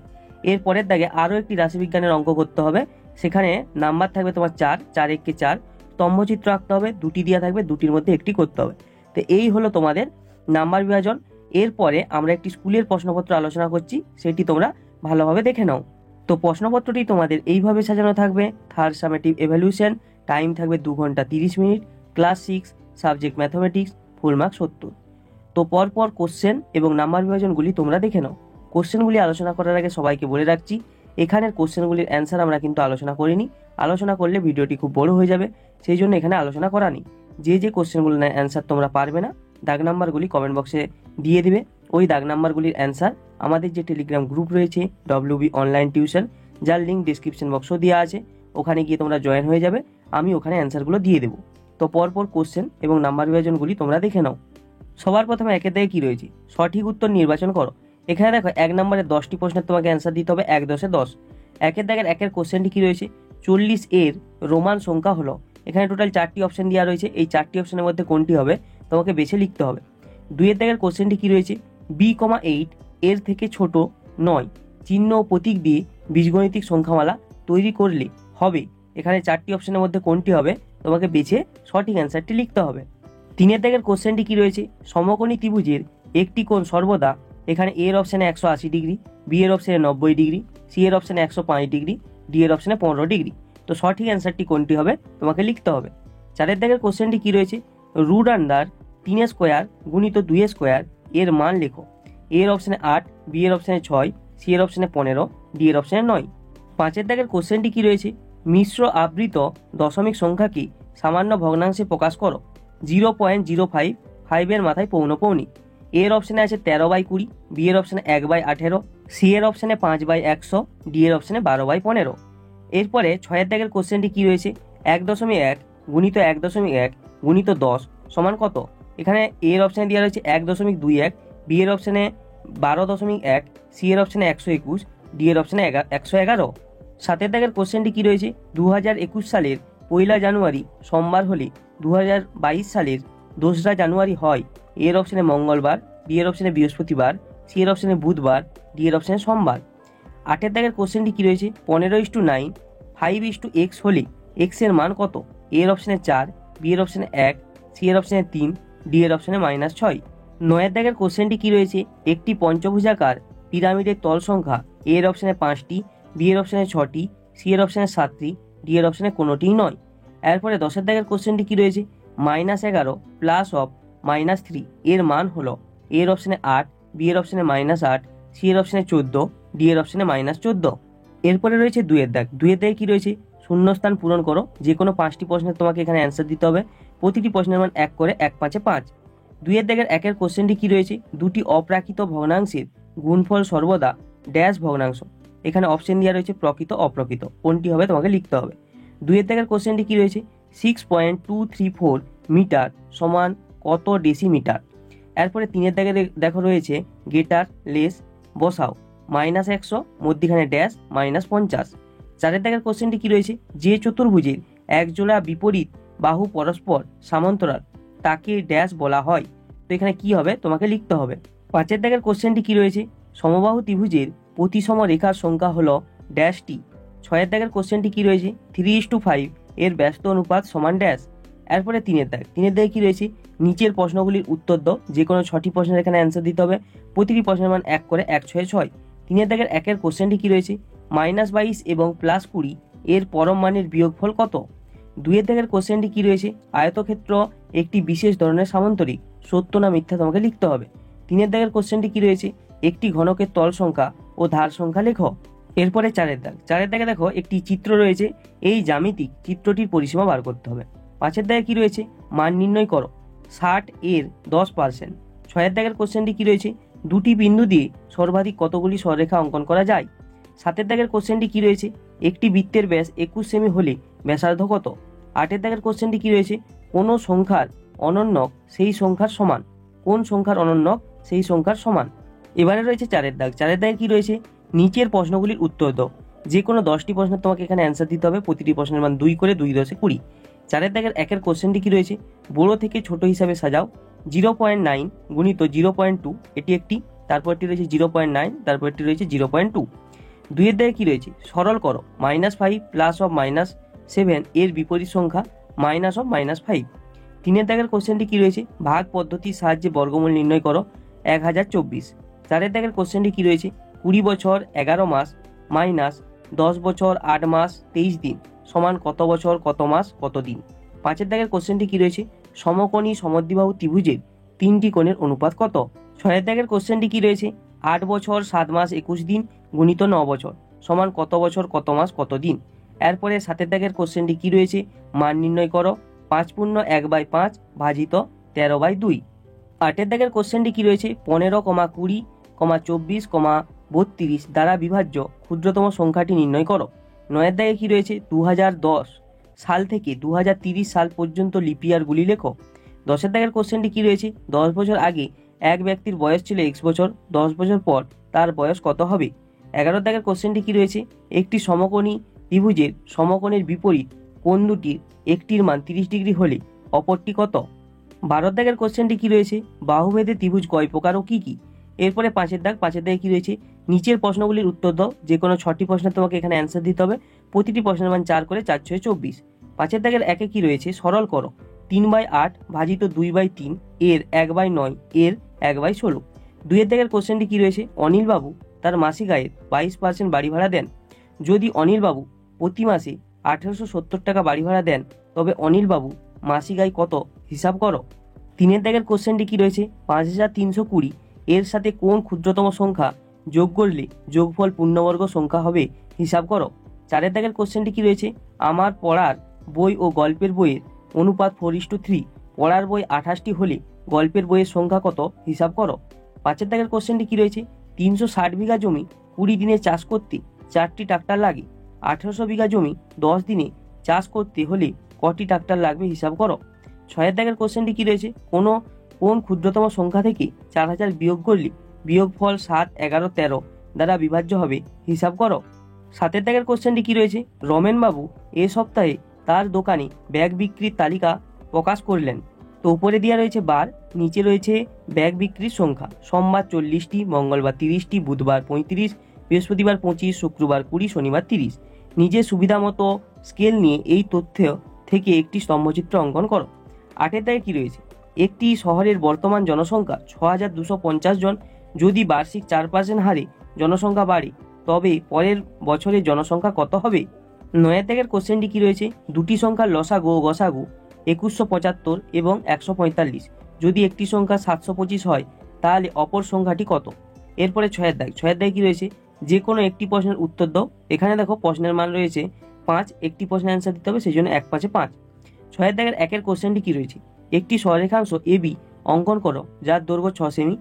এর পরের দাগে আরও একটি রাশিবিজ্ঞানের অঙ্ক করতে হবে। সেখানে নাম্বার থাকবে তোমার 4, 4 × 1 = 4। স্তম্ভচিত্র আঁকতে হবে, 2টি দেওয়া থাকবে, 2টির মধ্যে 1টি করতে হবে। তো এই হলো তোমাদের নাম্বার বিভাজন। এরপরে আমরা একটি স্কুলের প্রশ্নপত্র আলোচনা করছি, সেটি তোমরা ভালোভাবে দেখে নাও। তো প্রশ্নপত্রটি তোমাদের এইভাবে সাজানো থাকবে। থার্ড সামেটিভ এভ্যালুয়েশন, টাইম থাকবে 2 ঘন্টা 30 minute, class 6, subject mathematics, full mark 70। তো পরপর কোশ্চেন এবং নাম্বার বিভাজনগুলি তোমরা দেখে নাও। কোশ্চেনগুলি আলোচনা করার আগে সবাইকে বলে রাখছি, এখানের কোশ্চেনগুলির অ্যান্সার আমরা কিন্তু আলোচনা করিনি। আলোচনা করলে ভিডিওটি খুব বড় হয়ে যাবে, সেই জন্য এখানে আলোচনা করা নেই। যে কোশ্চেনগুলোর অ্যান্সার তোমরা পারবে না, দাগ নাম্বারগুলি কমেন্ট বক্সে দিয়ে দিবে। ওই দাগ নাম্বারগুলির অ্যান্সার আমাদের যে টেলিগ্রাম গ্রুপ রয়েছে WB অনলাইন টিউশন, যার লিঙ্ক ডিসক্রিপশন বক্সও দেওয়া আছে, ওখানে গিয়ে তোমরা জয়েন হয়ে যাবে। আমি ওখানে অ্যান্সারগুলো দিয়ে দেবো। তো পরপর কোশ্চেন এবং নাম্বার বিভাজনগুলি তোমরা দেখে নাও। সবার প্রথমে একের দাগে কি রয়েছে, সঠিক উত্তর নির্বাচন করো। এখানে দেখো 1 নম্বরে 10টি প্রশ্নের তোমাকে অ্যান্সার দিতে হবে, 1 10 10। একের দাগের একের কোশ্চেনটি কি রয়েছে, 40 এর রোমান সংখ্যা হলো। এখানে টোটাল 4টি অপশন দেওয়া রয়েছে, এই 4টি অপশনের মধ্যে কোনটি হবে তোমাকে বেছে লিখতে হবে। 2 দাগের কোশ্চেনটি কি রয়েছে, b,8 এর থেকে ছোট নয়, চিহ্ন ও প্রতীক দিয়ে বীজগণিতিক সংখ্যামালা তৈরি করলে হবে। এখানে 4টি অপশনের মধ্যে কোনটি হবে তোমাকে বেছে সঠিক অ্যান্সারটি লিখতে হবে। 3 দাগের কোশ্চেনটি কি রয়েছে, সমকোণী ত্রিভুজের একটি কোণ সর্বদা, এখানে এ এর অপশানে 180 ডিগ্রি, বি এর অপশানে 90 ডিগ্রি, সি এর অপশানে 105 ডিগ্রি, ডি এর অপশানে 15 ডিগ্রি। তো সঠিক অ্যান্সারটি কোনটি হবে তোমাকে লিখতে হবে। 4 দাগের কোশ্চেনটি কি রয়েছে, রুট আন্ডার 3 স্কোয়ার গুণিত 2 স্কোয়ার এর মান লেখো। এ এর অপশানে 8, বি এর অপশানে 6, সি এর অপশানে 15, ডি এর অপশানে 9। 5 দাগের কোশ্চেনটি কি রয়েছে, মিশ্র আবৃত দশমিক সংখ্যাকে সামান্য ভগ্নাংশে প্রকাশ করো। 0.05 5 এর মাথায় পৌনপৌনি। এর অপশানে আছে 13/20, বি এর অপশানে 1/18, সি এর অপশানে 5/100, ডি এর অপশানে 12/15। এরপরে 6 দাগের কোশ্চেনটি কি রয়েছে, 1.1 গুণিত 1.1 গুণিত 10 সমান কত। এখানে এর অপশানে দেওয়া রয়েছে 1.21, বি এর অপশানে 12.1, সি এর অপশানে 121, ডি এর অপশানে 111। 7 দাগের কোশ্চেনটি কি রয়েছে, 2021 সালের 1 জানুয়ারি সোমবার হলে 2022 সালের 2রা জানুয়ারি হয়। এর অপশানে মঙ্গলবার, বি এর অপশানে বৃহস্পতিবার, সি এর অপশানে বুধবার, ডি এর অপশানে সোমবার। 8 দাগের কোশ্চেনটি কি রয়েছে, 15:9 5:x হলে x এর মান কত। এর অপশানে 4, বি এর অপশানে 1, সি এর অপশানে 3, ডি এর অপশানে -6। 9 দাগের কোশ্চেনটি কি রয়েছে, একটি পঞ্চভুজাকার পিরামিডের তল সংখ্যা। এর অপশানে 5টি, বি এর অপশানে 6টি, সি এর অপশানে 7টি, ডি এর অপশানে কোনোটিই নয়। এরপরে 10 দাগের কোশ্চেনটি কি রয়েছে, -11 প্লাস অফ -3 এর মান হলো। এর অপশানে 8, বি এর অপশানে -8, সি এর অপশানে 14, ডি এর অপশানে -14। এরপরে রয়েছে 2 দাগ। 2 দাগে কি রয়েছে, শূন্যস্থান পূরণ করো। যে কোনো 5টি প্রশ্নের তোমাকে এখানে অ্যান্সার দিতে হবে, প্রতিটি প্রশ্নের মান 1 করে 1 5 5। 2 দাগের 1 কোশ্চেনটি কি রয়েছে, দুটি অপ্রাকৃত ভগ্নাংশের গুণফল সর্বদা ড্যাশ ভগ্নাংশ। এখানে অপশন দেওয়া রয়েছে প্রকৃত অপ্রকৃত, কোনটি হবে তোমাকে লিখতে হবে। 2 দাগের কোশ্চেনটি কি রয়েছে, 6.234 মিটার সমান কত ডেসিমিটার। এরপরে 3 দাগে দেখো রয়েছে গ্রেটার লেস বসাও, -100 মধ্যিখানে ড্যাশ -50। 4 দাগের কোশ্চেনটি কি রয়েছে, যে চতুর্ভুজের একজোড়া বিপরীত বাহু পরস্পর সমান্তরাল তাকে ড্যাশ বলা হয়। তো এখানে কি হবে তোমাকে লিখতে হবে। 5 দাগের কোশ্চেনটি কি রয়েছে, সমবাহু ত্রিভুজের প্রতিসম রেখার সংখ্যা হলো ড্যাশটি। 6 দাগের কোশ্চেনটি কি রয়েছে, 3:5 এর ব্যস্ত অনুপাত সমান ড্যাশ। এরপরে 3 দাগে কি রয়েছে, নিচের প্রশ্নগুলির উত্তর দাও। যে কোনো 6টি প্রশ্নের এখানে অ্যান্সার দিতে হবে, প্রতিটি প্রশ্নের মান 1 করে 1 6 6। 3 দাগের 1 কোশ্চেনটি কি রয়েছে, -22 এবং +20 এর পরম মানের বিয়োগফল কত। 2 দাগের কোশ্চেনটি কি রয়েছে, আয়তক্ষেত্র একটি বিশেষ ধরনের সামান্তরিক, সত্য না মিথ্যা তোমাকে লিখতে হবে। 3 দাগের কোশ্চেনটি কি রয়েছে, একটি ঘনকের তল সংখ্যা ও ধার সংখ্যা লেখো। এরপরে 4 দাগে দেখো একটি চিত্র রয়েছে, এই জ্যামিতিক চিত্রটির পরিসীমা বার করতে হবে। 5 দাগে কি রয়েছে, মান নির্ণয় করো 60 এর 10%। 6 দাগের কোশ্চেনটি কি রয়েছে, দুটি বিন্দু দিয়ে সর্বাধিক কতগুলি সরলরেখা অঙ্কন করা যায়। 7 দাগের কোশ্চেনটি কি রয়েছে, একটি বৃত্তের ব্যাস 21 সেমি হলে ব্যাসার্ধ কত। 8 দাগের কোশ্চেনটি কি রয়েছে, কোন সংখ্যার অনন্যক সেই সংখ্যার সমান। কোন সংখ্যার অনন্যক সেই সংখ্যার সমান। এবারে রয়েছে 4 দাগ। 4 দাগে কি রয়েছে, নিচের প্রশ্নগুলির উত্তর দাও। যে কোনো 10টি প্রশ্নের তোমাকে এখানে অ্যান্সার দিতে হবে, প্রতিটি প্রশ্নের মান 2 করে 2 10 20। 4 দাগের 1 কোশ্চেনটি কি রয়েছে, বড় থেকে ছোট হিসাবে সাজাও। 0.9 গুণিত 0.2 এটি একটি, তারপরটি রয়েছে 0.9, তারপরটি রয়েছে 0.2। 2 দাগে কি রয়েছে, সরল করো। -5 প্লাস অফ -7 এর বিপরীত সংখ্যা মাইনাস অফ -5। 3 দাগের কোশ্চেনটি কি রয়েছে, ভাগ পদ্ধতির সাহায্যে বর্গমূল নির্ণয় করো 1024। 4 দাগের কোশ্চেনটি কি রয়েছে, 20 বছর 11 মাস মাইনাস 10 বছর 8 মাস 23 দিন সমান কত বছর কত মাস কত দিন। 5 দাগের কোশ্চেনটি কি রয়েছে, সমকোণী সমদ্বিবাহু ত্রিভুজের তিনটি কোণের অনুপাত কত? 6 দাগের কোশ্চেনটি কি রয়েছে? 8 বছর 7 মাস 21 দিন গুণিত 9 বছর সমান কত বছর কত মাস কত দিন? এরপরে 7 দাগের কোশ্চেনটি কি রয়েছে? মান নির্ণয় করো। 5 পূর্ণ 1/5 ভাজিত 13/2। 8 দাগের কোশ্চেনটি কি রয়েছে? 15,20, 24, 32 দ্বারা বিভাজ্য ক্ষুদ্রতম সংখ্যাটি নির্ণয় করো। 9 দাগে কি রয়েছে? 2010 সাল থেকে 2030 সাল পর্যন্ত লিপিয়ারগুলি লেখো। 10 দাগের কোশ্চেনটি কি রয়েছে? 10 বছর আগে এক ব্যক্তির বয়স ছিল x বছর, 10 বছর পর তার বয়স কত হবে? 11 দাগের কোশ্চেনটি কি রয়েছে? একটি সমকোণী ত্রিভুজের সমকোণের বিপরীত কোণ দুটির একটির মান 30 ডিগ্রি হলে অপরটি কত? 12 দাগের কোশ্চেনটি কি রয়েছে? বাহুভেদে ত্রিভুজ কয় প্রকার ও কি কি? এরপরে 5 দাগে কি রয়েছে? নিচের প্রশ্নগুলির উত্তর দাও। যে কোনো 6টি প্রশ্নের তোমাকে এখানে অ্যান্সার দিতে হবে। প্রতিটি প্রশ্নের মান 4 করে, 4 6 24। 5 দাগের 1-এ কি রয়েছে? সরল করো। 3/8 ভাজিত 2/3 এর 1/9 এর 1/16। 2 দাগের কোশ্চেনটি কি রয়েছে? অনিল বাবু তার মাসিক আয়ের 22% বাড়ি ভাড়া দেন। যদি অনিল বাবু প্রতি মাসে 1870 টাকা বাড়ি ভাড়া দেন তবে অনিল বাবু মাসিক আয় কত হিসাব করো। 3 দাগের কোশ্চেনটি কি রয়েছে? 5320 এর সাথে কোন ক্ষুদ্রতম সংখ্যা যোগ করলে যোগফল পূর্ণবর্গ সংখ্যা হবে হিসাব করো। 4 দাগের কোশ্চেনটি কি রয়েছে? আমার পড়ার বই ও গল্পের বইয়ের অনুপাত 4:3। পড়ার বই 28টি হলে গল্পের বইয়ের সংখ্যা কত হিসাব করো। 5 দাগের কোশ্চেনটি কি রয়েছে? 360 বিঘা জমি 20 দিনে চাষ করতে 4টি ট্রাক্টর লাগে। 1800 বিঘা জমি 10 দিনে চাষ করতে হলে কটি ট্রাক্টর লাগবে হিসাব করো। 6 দাগের কোশ্চেনটি কি রয়েছে? কোন ক্ষুদ্রতম সংখ্যা থেকে 4000 বিয়োগ করলে বিয়োগফল 7, 11, 13 দ্বারা বিভাজ্য হবে হিসাব করো। 7 দাগের কোশ্চেনটি কি রয়েছে? রমেন বাবু এ সপ্তাহে তার দোকানে ব্যাগ বিক্রির তালিকা প্রকাশ করলেন। তো উপরে দেওয়া রয়েছে বার, নিচে রয়েছে ব্যাগ বিক্রির সংখ্যা। সোমবার 40টি, মঙ্গলবার 30টি, বুধবার 35, বৃহস্পতিবার 25, শুক্রবার 20, শনিবার 30। নিজের সুবিধা মতো স্কেল নিয়ে এই তথ্য থেকে একটি স্তম্ভচিত্র অঙ্কন করো। 8 দাগে কি রয়েছে? একটি শহরের বর্তমান জনসংখ্যা 6250 জন। যদি বার্ষিক 4% হারে জনসংখ্যা বাড়ে তবে পরের বছরের জনসংখ্যা কত হবে? 9 দাগের কোশ্চেনটি কি রয়েছে? দুটি সংখ্যার লসাগু ও গসাগু 2175 এবং 145। যদি একটি সংখ্যা 725 হয় তাহলে অপর সংখ্যাটি কত? এরপরে 6 দাগে কি রয়েছে? যে কোনো একটি প্রশ্নের উত্তর দাও। এখানে দেখো প্রশ্নের মান রয়েছে 5, একটি প্রশ্নের অ্যান্সার দিতে হবে, সেই জন্য 1 5 5। 6 দাগের 1-এর কোশ্চেনটি কি রয়েছে? একটি সরেখাংশ এবি অঙ্কন করো যার দৈর্ঘ্য 6 সেমি।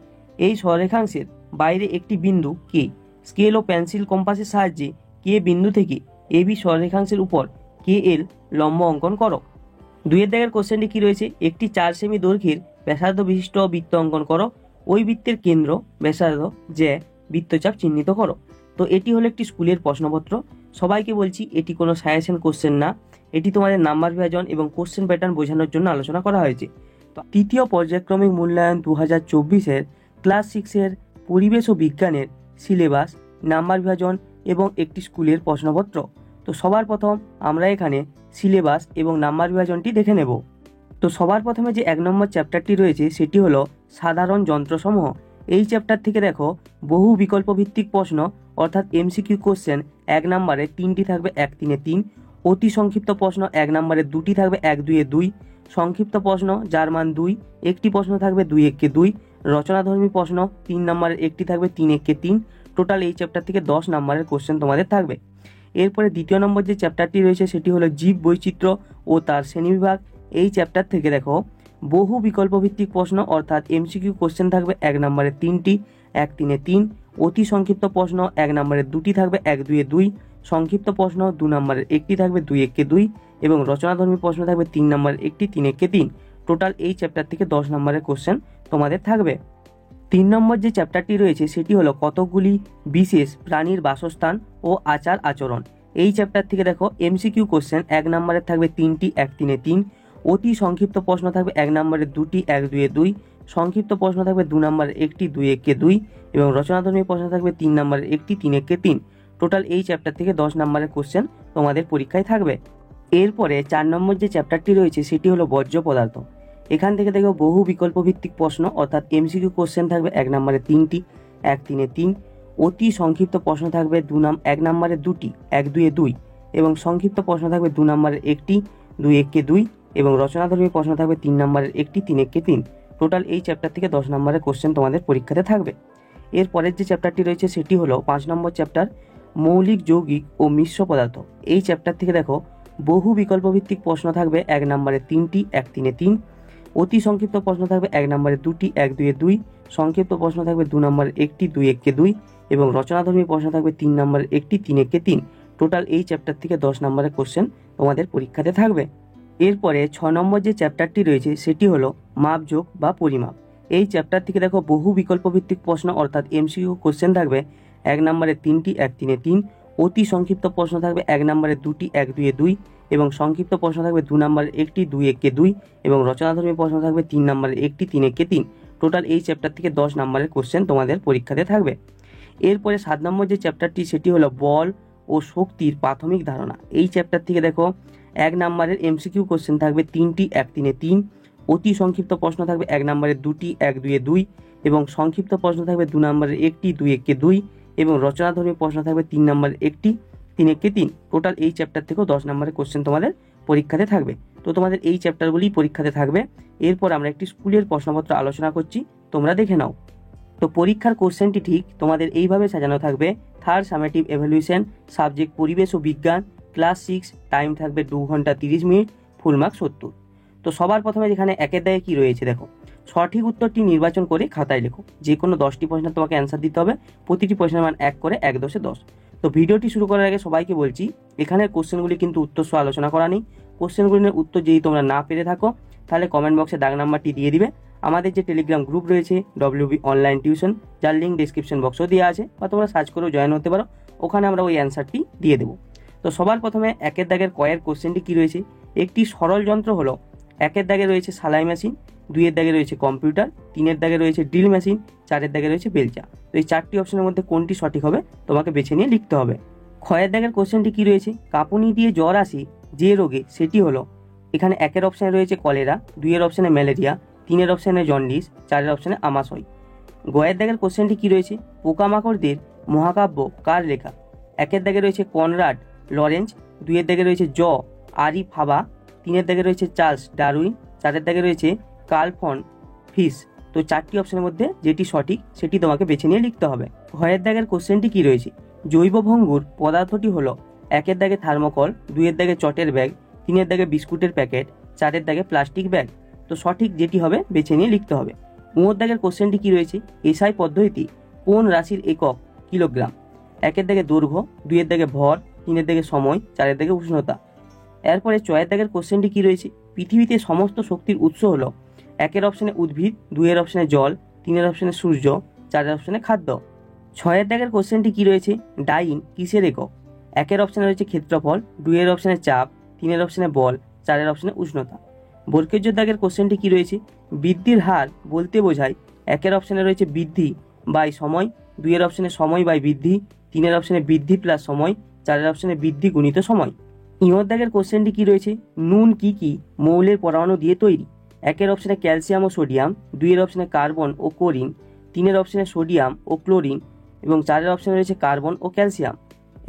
এই সরেখাংশের বাইরে একটি বিন্দু কে। স্কেল ও পেন্সিল কম্পাসের সাহায্যে কে বিন্দু থেকে এবি সরেখাংশের উপর কে এল লম্ব অঙ্কন করো। 2 দাগের কোশ্চেনটি কি রয়েছে? একটি 4 সেমি দৈর্ঘ্যের ব্যাসার্ধ বিশিষ্ট বৃত্ত অঙ্কন করো। ওই বৃত্তের কেন্দ্র ব্যাসার্ধ যে বৃত্তচাপ চিহ্নিত করো। তো এটি হলো একটি স্কুলের প্রশ্নপত্র। সবাইকে বলছি এটি কোনো সাজেশন কোশ্চেন না, এটি তোমাদের নাম্বার বিভাজন এবং কোশ্চেন প্যাটার্ন বোঝানোর জন্য আলোচনা করা হয়েছে। তো তৃতীয় পর্যায়ক্রমিক মূল্যায়ন 2024-এর ক্লাস 6-এর পরিবেশ ও বিজ্ঞানের সিলেবাস, নাম্বার বিভাজন এবং একটি স্কুলের প্রশ্নপত্র। তো সবার প্রথম আমরা এখানে সিলেবাস এবং নাম্বার বিভাজনটি দেখে নেব। তো সবার প্রথমে যে 1 নম্বর চ্যাপ্টারটি রয়েছে সেটি হলো সাধারণ যন্ত্রসমূহ। এই চ্যাপ্টার থেকে দেখো বহু বিকল্প ভিত্তিক প্রশ্ন অর্থাৎ এমসিকিউ কোশ্চেন 1 নম্বরে 3টি থাকবে 1 3 3, অতি সংক্ষিপ্ত প্রশ্ন 1 নম্বরে 2টি থাকবে 1 2 2, সংক্ষিপ্ত প্রশ্ন যার মান 2 একটি প্রশ্ন থাকবে 2 1 2, রচনাধর্মী প্রশ্ন 3 নম্বরের একটি থাকবে 3 1 3। টোটাল এই চ্যাপ্টার থেকে 10 নম্বরের কোশ্চেন তোমাদের থাকবে। এরপরে দ্বিতীয় নম্বর যে চ্যাপ্টারটি রয়েছে সেটি হলো জীব বৈচিত্র্য ও তার শ্রেণীবিভাগ। এই চ্যাপ্টার থেকে দেখো বহু বিকল্প ভিত্তিক প্রশ্ন অর্থাৎ এমসিকিউ কোশ্চেন থাকবে 1 নম্বরে 3টি 1 3 3, অতি সংক্ষিপ্ত প্রশ্ন 1 নম্বরে 2টি থাকবে 1 2 2, সংক্ষিপ্ত প্রশ্ন 2 নম্বরের একটি থাকবে 2 1 2 এবং রচনাধর্মী প্রশ্ন থাকবে 3 নম্বরের একটি 3 1 3। টোটাল এই চ্যাপ্টার থেকে 10 নম্বরের কোশ্চেন তোমাদের থাকবে। 3 নম্বর যে চ্যাপ্টারটি রয়েছে সেটি হলো কতকগুলি বিশেষ প্রাণীর বাসস্থান ও আচার আচরণ। এই চ্যাপ্টার থেকে দেখো এমসিকিউ কোশ্চেন 1 নম্বরের থাকবে 3টি 1 3 3, অতি সংক্ষিপ্ত প্রশ্ন থাকবে 1 নম্বরের 2টি 1 2 2, সংক্ষিপ্ত প্রশ্ন থাকবে 2 নম্বরের একটি 2 1 2 এবং রচনাধর্মী প্রশ্ন থাকবে 3 নম্বরের একটি 3 1 3। টোটাল এই চ্যাপ্টার থেকে 10 নম্বরের কোশ্চেন তোমাদের পরীক্ষায় থাকবে। এরপরে 4 নম্বর যে চ্যাপ্টারটি রয়েছে সেটি হলো বর্জ্য পদার্থ। এখান থেকে দেখো বহু বিকল্প ভিত্তিক প্রশ্ন অর্থাৎ এমসিকিউ কোশ্চেন থাকবে 1 নম্বরে 3টি 1 3 3, অতি সংক্ষিপ্ত প্রশ্ন থাকবে 1 নম্বরে 2টি 1 2 2 এবং সংক্ষিপ্ত প্রশ্ন থাকবে 2 নম্বরের একটি 2 1 2 এবং রচনাধর্মী প্রশ্ন থাকবে 3 নম্বরের একটি 3 1 3। টোটাল এই চ্যাপ্টার থেকে 10 নম্বরের কোশ্চেন তোমাদের পরীক্ষাতে থাকবে। এর পরের যে চ্যাপ্টারটি রয়েছে সেটি হলো 5 নম্বর চ্যাপ্টার, মৌলিক, যৌগিক ও মিশ্র পদার্থ। এই চ্যাপ্টার থেকে দেখো বহু বিকল্প ভিত্তিক প্রশ্ন থাকবে 1 নম্বরে 3টি, 1 3 3। অতি সংক্ষিপ্ত প্রশ্ন থাকবে 1 নম্বরে 2টি, 1 2 2। সংক্ষিপ্ত প্রশ্ন থাকবে 2 নম্বরে 1টি, 2 1 2। এবং রচনাধর্মী প্রশ্ন থাকবে 3 নম্বরে 1টি, 3 1 3। টোটাল এই চ্যাপ্টার থেকে 10 নম্বরের কোশ্চেন তোমাদের পরীক্ষাতে থাকবে। এরপরে 6 নম্বর যে চ্যাপ্টারটি রয়েছে সেটি হলো মাপযোগ বা পরিমাপ। এই চ্যাপ্টার থেকে দেখো বহু বিকল্প ভিত্তিক প্রশ্ন অর্থাৎ এমসিকিউ কোশ্চেন থাকবে 1 নম্বরে 3টি, 1 3 3। অতি সংক্ষিপ্ত প্রশ্ন থাকবে 1 নম্বরে 2টি, 1 2 2। এবং সংক্ষিপ্ত প্রশ্ন থাকবে 2 নম্বরে 1টি, 2 1 2। এবং রচনাধর্মী প্রশ্ন থাকবে 3 নম্বরে 1টি, 3 1 3। টোটাল এই চ্যাপ্টার থেকে 10 নম্বরের কোশ্চেন তোমাদের পরীক্ষাতে থাকবে। এরপরে 7 নম্বর যে চ্যাপ্টারটি সেটি হলো বল ও শক্তির প্রাথমিক ধারণা। এই চ্যাপ্টার থেকে দেখো 1 নম্বরের এমসিকিউ কোশ্চেন থাকবে 3টি, 1 3 3। অতি সংক্ষিপ্ত প্রশ্ন থাকবে 1 নম্বরে 2টি, 1 2 2। এবং সংক্ষিপ্ত প্রশ্ন থাকবে 2 নম্বরে 1টি, 2 1 2। এবং রচনাধর্মী প্রশ্ন থাকবে 3 নম্বরে 1টি, 3 1 3। টোটাল এই চ্যাপ্টার থেকেও 10 নম্বরের কোশ্চেন তোমাদের পরীক্ষাতে থাকবে। তো তোমাদের এই চ্যাপ্টারগুলি পরীক্ষাতে থাকবে। এরপর আমরা একটি স্কুলের প্রশ্নপত্র আলোচনা করছি, তোমরা দেখে নাও। তো পরীক্ষার কোশ্চেনটি ঠিক তোমাদের এইভাবে সাজানো থাকবে। থার্ড সামেটিভ এভ্যালুয়েশন, সাবজেক্ট পরিবেশ ও বিজ্ঞান, ক্লাস 6, টাইম থাকবে 2 ঘন্টা 30 মিনিট, ফুল মার্ক 70। তো সবার প্রথমে যেখানে একের দাগে কি রয়েছে দেখো, সঠিক উত্তরটি নির্বাচন করে খাতায় লেখো। যে কোনো 10টি প্রশ্নের তোমাকে অ্যান্সার দিতে হবে, প্রতিটি প্রশ্নের মান 1 করে, 1 10 10। তো ভিডিওটি শুরু করার আগে সবাইকে বলছি, এখানের কোশ্চেনগুলি কিন্তু উত্তর সহ আলোচনা করা নেই। কোশ্চেনগুলির উত্তর যদি তোমরা না পেরে থাকো তাহলে কমেন্ট বক্সে দাগ নাম্বারটি দিয়ে দিবে। আমাদের যে টেলিগ্রাম গ্রুপ রয়েছে WB অনলাইন টিউশন, যার লিঙ্ক ডিসক্রিপশন বক্সেও দেওয়া আছে, বা তোমরা সার্চ করেও জয়েন হতে পারো, ওখানে আমরা ওই অ্যান্সারটি দিয়ে দেবো। তো সবার প্রথমে একের দাগের কয়ের কোশ্চেনটি কি রয়েছে, একটি সরল যন্ত্র হলো, একের দাগে রয়েছে সেলাই মেশিন, 2-এর দাগে রয়েছে কম্পিউটার, 3-এর দাগে রয়েছে ড্রিল মেশিন, 4-এর দাগে রয়েছে বেলচা। তো এই 4টি অপশনের মধ্যে কোনটি সঠিক হবে তোমাকে বেছে নিয়ে লিখতে হবে। ক্ষয়ের দাগের কোশ্চেনটি কি রয়েছে, কাঁপুনি দিয়ে জ্বর আসে যে রোগে সেটি হলো, এখানে 1-এর অপশানে রয়েছে কলেরা, 2-এর অপশানে ম্যালেরিয়া, 3-এর অপশানে জন্ডিস, 4-এর অপশানে আমাশয়। গয়ের দাগের কোশ্চেনটি কি রয়েছে, পোকামাকড়দের মহাকাব্য কার লেখা, 1-এর দাগে রয়েছে কনরাড লরেঞ্জ, 2-এর দাগে রয়েছে আরি ফাবা, 3-এর দাগে রয়েছে চার্লস ডারউইন, 4-এর দাগে রয়েছে কার্ল ফন ফিশ। তো 4টি অপশনের মধ্যে যেটি সঠিক সেটি তোমাকে বেছে নিয়ে লিখতে হবে। ঘয়ের দাগের কোশ্চেনটি কি রয়েছে, জৈব ভঙ্গুর পদার্থটি হলো, 1-এর দাগে থার্মোকল, 2-এর দাগে চটের ব্যাগ, 3-এর দাগে বিস্কুটের প্যাকেট, 4-এর দাগে প্লাস্টিক ব্যাগ। তো সঠিক যেটি হবে বেছে নিয়ে লিখতে হবে। 5-এর দাগের কোশ্চেনটি কি রয়েছে, এসআই পদ্ধতি কোন রাশির একক কিলোগ্রাম, 1-এর দাগে দৈর্ঘ্য, 2-এর দাগে ভর, 3-এর দাগে সময়, 4-এর দাগে উষ্ণতা। এরপরে 6-এর দাগের কোশ্চেনটি কি রয়েছে, পৃথিবীতে সমস্ত শক্তির উৎস হলো, 1-এর অপশানে উদ্ভিদ, 2-এর অপশানে জল, 3-এর অপশানে সূর্য, 4-এর অপশানে খাদ্য। 6-এর দাগের কোশ্চেনটি কি রয়েছে, ডাইন কিসের একক, 1-এর অপশানে রয়েছে ক্ষেত্রফল, 2-এর অপশানে চাপ, 3-এর অপশানে বল, 4-এর অপশানে উষ্ণতা। বর্গের দাগের কোশ্চেনটি কি রয়েছে, বৃদ্ধির হার বলতে বোঝায়, 1-এর অপশানে রয়েছে বৃদ্ধি বাই সময়, 2-এর অপশানে সময় বাই বৃদ্ধি, 3-এর অপশানে বৃদ্ধি প্লাস সময়, 4-এর অপশানে বৃদ্ধি গুণিত সময়। ইঁর দাগের কোশ্চেনটি কি রয়েছে, নুন কি কি মৌলের পরমাণু দিয়ে তৈরি, 1-এর অপশানে ক্যালসিয়াম ও সোডিয়াম, 2-এর অপশানে কার্বন ও ক্লোরিন, 3-এর অপশানে সোডিয়াম ও ক্লোরিন, এবং 4-এর অপশানে রয়েছে কার্বন ও ক্যালসিয়াম।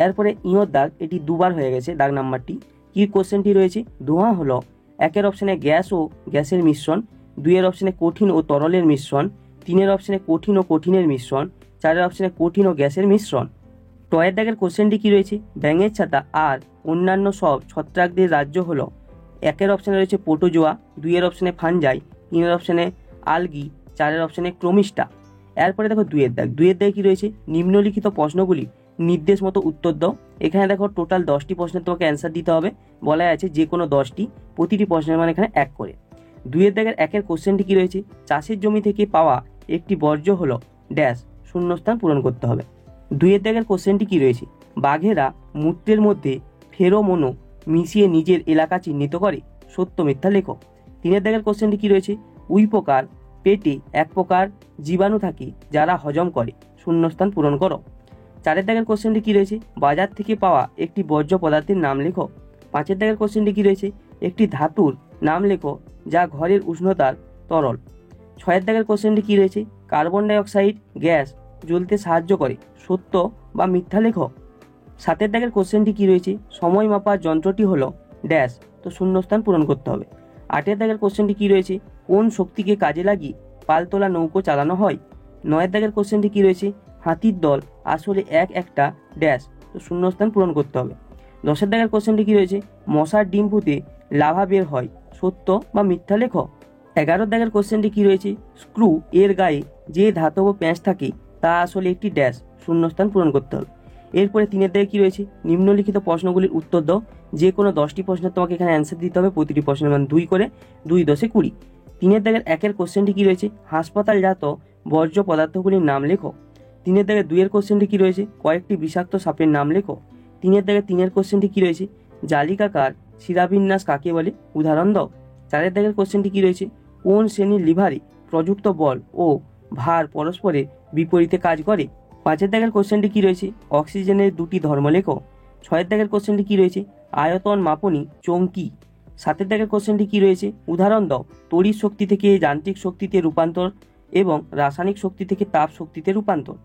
এরপরে ইঁর দাগ, এটি দুবার হয়ে গেছে দাগ নাম্বারটি। কি কোশ্চেনটি রয়েছে, ধোঁয়া হলো, 1-এর অপশানে গ্যাস ও গ্যাসের মিশ্রণ, 2-এর অপশানে কঠিন ও তরলের মিশ্রণ, 3-এর অপশানে কঠিন ও কঠিনের মিশ্রণ, 4-এর অপশানে কঠিন ও গ্যাসের মিশ্রণ। টয়ের দাগের কোশ্চেনটি কি রয়েছে, ব্যাঙের ছাতা আর অন্যান্য সব ছত্রাকদের রাজ্য হলো, 1-এর অপশানে রয়েছে প্রোটোজোয়া, 2-এর অপশানে ফানজাই, 3-এর অপশানে আলগি, 4-এর অপশানে ক্রোমিস্টা। এরপরে দেখো 2-এর দাগে কি রয়েছে, নিম্নলিখিত প্রশ্নগুলি নির্দেশ মতো উত্তর দাও। এখানে দেখো টোটাল 10টি প্রশ্নের তোমাকে অ্যান্সার দিতে হবে, বলা আছে যে কোনো 10টি, প্রতিটি প্রশ্নের মানে এখানে 1 করে। 2-এর দাগের 1-এর কোশ্চেনটি কি রয়েছে, চাষের জমি থেকে পাওয়া একটি বর্জ্য হলো ড্যাশ, শূন্যস্থান পূরণ করতে হবে। 2-এর দাগের কোশ্চেনটি কি রয়েছে, বাঘেরা মূত্রের মধ্যে ফেরোমোন মিশিয়ে নিজের এলাকা চিহ্নিত করে, সত্য মিথ্যা লেখো। 3-এর দাগের কোশ্চেনটি কি রয়েছে, উইপোকার পেটে এক প্রকার জীবাণু থাকে যারা হজম করে, শূন্যস্থান পূরণ করো। 4-এর দাগের কোশ্চেনটি কি রয়েছে, বাজার থেকে পাওয়া একটি বর্জ্য পদার্থের নাম লেখো। 5-এর দাগের কোশ্চেনটি কি রয়েছে, একটি ধাতুর নাম লেখো যা ঘরের উষ্ণতার তরল। 6-এর দাগের কোশ্চেনটি কি রয়েছে, কার্বন ডাইঅক্সাইড গ্যাস জ্বলতে সাহায্য করে, সত্য বা মিথ্যা লেখো। 7-এর দাগের কোশ্চেনটি কি রয়েছে, সময় মাপার যন্ত্রটি হলো ড্যাশ, তো শূন্যস্থান পূরণ করতে হবে। 8 দাগের কোশ্চেনটি কি রয়েছে, কোন শক্তিকে কাজে লাগিয়ে পালতোলা নৌকো চালানো হয়। 9 দাগের কোশ্চেনটি কি রয়েছে, হাতির দল আসলে একটা ড্যাশ, তো শূন্যস্থান পূরণ করতে হবে। 10 দাগের কোশ্চেনটি কি রয়েছে, মশার ডিম ফুটে লাভা বের হয়, সত্য বা মিথ্যা লেখো। 11 দাগের কোশ্চেনটি কি রয়েছে, স্ক্রু এর গায়ে যে ধাতব প্যাঁচ থাকে তা আসলে একটি ড্যাশ, শূন্যস্থান পূরণ করতে হবে। এরপরে 3 দাগে কি রয়েছে, নিম্নলিখিত প্রশ্নগুলির উত্তর দাও। যে কোনো 10টি প্রশ্নের তোমাকে এখানে অ্যান্সার দিতে হবে, প্রতিটি প্রশ্নের মান 2 করে, 2 10 20। 3 দাগের 1 কোশ্চেনটি কি রয়েছে, হাসপাতালজাত বর্জ্য পদার্থগুলির নাম লেখো। 3 দাগের 2 কোশ্চেনটি কি রয়েছে, কয়েকটি বিষাক্ত সাপের নাম লেখো। 3 দাগের 3 কোশ্চেনটি কি রয়েছে, জালিকাকার শিরাবিন্যাস কাকে বলে, উদাহরণ দাও। 4 দাগের কোশ্চেনটি কি রয়েছে, কোন শ্রেণীর লিভারে প্রযুক্ত বল ও ভার পরস্পরের বিপরীতে কাজ করে। 5 দাগের কোশ্চেনটি কি রয়েছে, অক্সিজেনের 2টি ধর্ম লেখো। 6 দাগের কোশ্চেনটি কি রয়েছে, আয়তন মাপনী চোঙ কি। 7 দাগের কোশ্চেনটি কি রয়েছে, উদাহরণ দাও। তড়িৎ শক্তি থেকে যান্ত্রিক শক্তিতে রূপান্তর এবং রাসায়নিক শক্তি থেকে তাপ শক্তিতে রূপান্তর।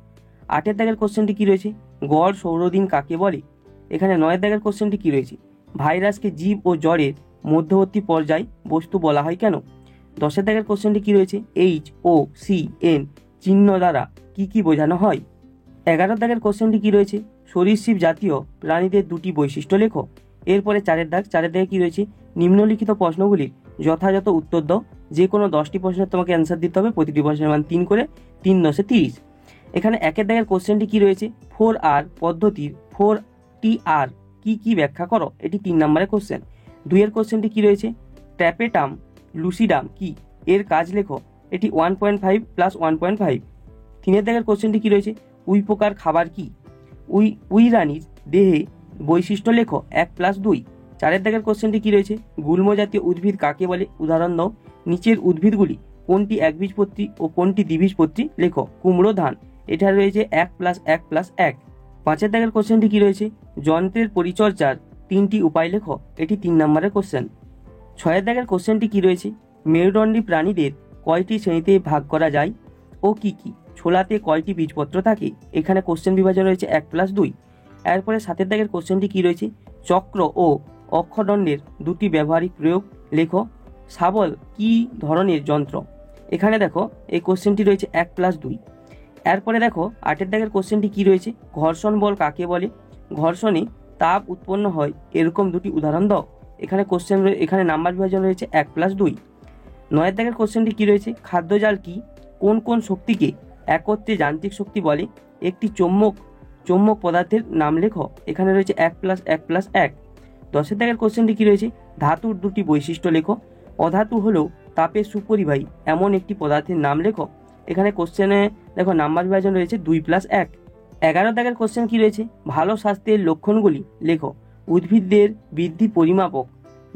8 দাগের কোশ্চেনটি কি রয়েছে, গড় সৌরদিন কাকে বলে। এখানে 9 দাগের কোশ্চেনটি কি রয়েছে, ভাইরাসকে জীব ও জড়ের মধ্যবর্তী পর্যায় বস্তু বলা হয় কেন। 10 দাগের কোশ্চেনটি কি রয়েছে, HOCN চিহ্ন দ্বারা কি কি বোঝানো হয়। 11 দাগের কোশ্চেনটি কি রয়েছে, সরীসৃপ জাতীয় প্রাণীদের 2টি বৈশিষ্ট্য লেখো। এরপরে 4 দাগে কি রয়েছে, নিম্নলিখিত প্রশ্নগুলির যথাযথ উত্তর দাও। যে কোনো 10টি প্রশ্নের তোমাকে অ্যান্সার দিতে হবে, প্রতিটি প্রশ্নের মান 3 করে, 3 10 30। এখানে 1 দাগের কোশ্চেনটি কি রয়েছে, 4R পদ্ধতির 4TR কি ব্যাখ্যা করো, এটি 3 নম্বরের কোশ্চেন। 2 এর কোশ্চেনটি কি রয়েছে, ট্র্যাপেটাম লুসিডাম কি, এর কাজ লেখো, এটি 1.5 + 1.5। 3 দাগের কোশ্চেনটি কি রয়েছে, উইপোকার খাবার কি, উইরানির দেহে বৈশিষ্ট্য লেখো, 1 + 2। 4 দাগের কোশ্চেনটি কি রয়েছে, গুল্ম জাতীয় উদ্ভিদ কাকে বলে, উদাহরণ দাও। নিচের উদ্ভিদগুলি কোনটি একবীজপত্রী ও কোনটি দ্বিবীজপত্রী লেখো, কুমড়ো ধান, এটা রয়েছে 1 + 1 + 1। 5 দাগের কোশ্চেনটি কি রয়েছে, যন্ত্রের পরিচর্যার 3টি উপায় লেখো, এটি 3 নম্বরের কোশ্চেন। 6 দাগের কোশ্চেনটি কি রয়েছে, মেরুদণ্ডী প্রাণীদের কয়টি শ্রেণীতে ভাগ করা যায় ও কি কি। ছোলাতে কয়টি বীজপত্র থাকে, এখানে কোশ্চেন বিভাজন রয়েছে 1 + 2। এরপরে 7 দাগের কোশ্চেনটি কি রয়েছে, চক্র ও অক্ষদণ্ডের 2টি ব্যবহারিক প্রয়োগ লেখো। শাবল কি ধরনের যন্ত্র, এখানে দেখো এই কোশ্চেনটি রয়েছে 1 + 2। এরপরে দেখো 8 দাগের কোশ্চেনটি কি রয়েছে, ঘর্ষণ বল কাকে বলে, ঘর্ষণে তাপ উৎপন্ন হয় এরকম 2টি উদাহরণ দাও। এখানে নাম্বার বিভাজন রয়েছে 1 + 2। 9 দাগের কোশ্চেনটি কি রয়েছে, খাদ্যজাল কি, কোন কোন শক্তিকে একত্রে যান্ত্রিক শক্তি বলে, একটি চৌম্বক পদার্থের নাম লেখো, এখানে রয়েছে 1 + 1 + 1। 10 দাগের কোশ্চেনটি কি রয়েছে, ধাতুর 2টি বৈশিষ্ট্য লেখো। অধাতু হলো তাপের সুপরিবাহী এমন একটি পদার্থের নাম লেখো, এখানে কোশ্চেনে দেখো নাম্বার বিভাজন রয়েছে 2 + 1। 11 দাগের কোশ্চেন কি রয়েছে, ভালো স্বাস্থ্যের লক্ষণগুলি লেখো। উদ্ভিদদের বৃদ্ধি পরিমাপক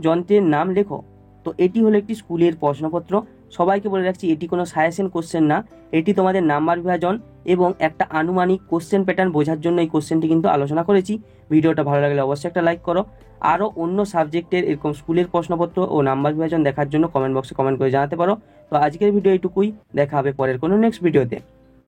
যন্ত্রের নাম লেখো। তো এটি হলো একটি স্কুলের প্রশ্নপত্র। সবাইকে বলে রাখছি, এটি কোনো সাজেশন কোশ্চেন না, এটি তোমাদের নাম্বার বিভাজন এবং একটা আনুমানিক কোশ্চেন প্যাটার্ন বোঝার জন্য এই কোশ্চেনটি কিন্তু আলোচনা করেছি। ভিডিওটা ভালো লাগলে অবশ্যই একটা লাইক করো। আরও অন্য সাবজেক্টের এরকম স্কুলের প্রশ্নপত্র ও নাম্বার বিভাজন দেখার জন্য কমেন্ট বক্সে কমেন্ট করে জানাতে পারো। তো আজকের ভিডিও এইটুকুই, দেখা হবে পরের কোনো নেক্সট ভিডিওতে।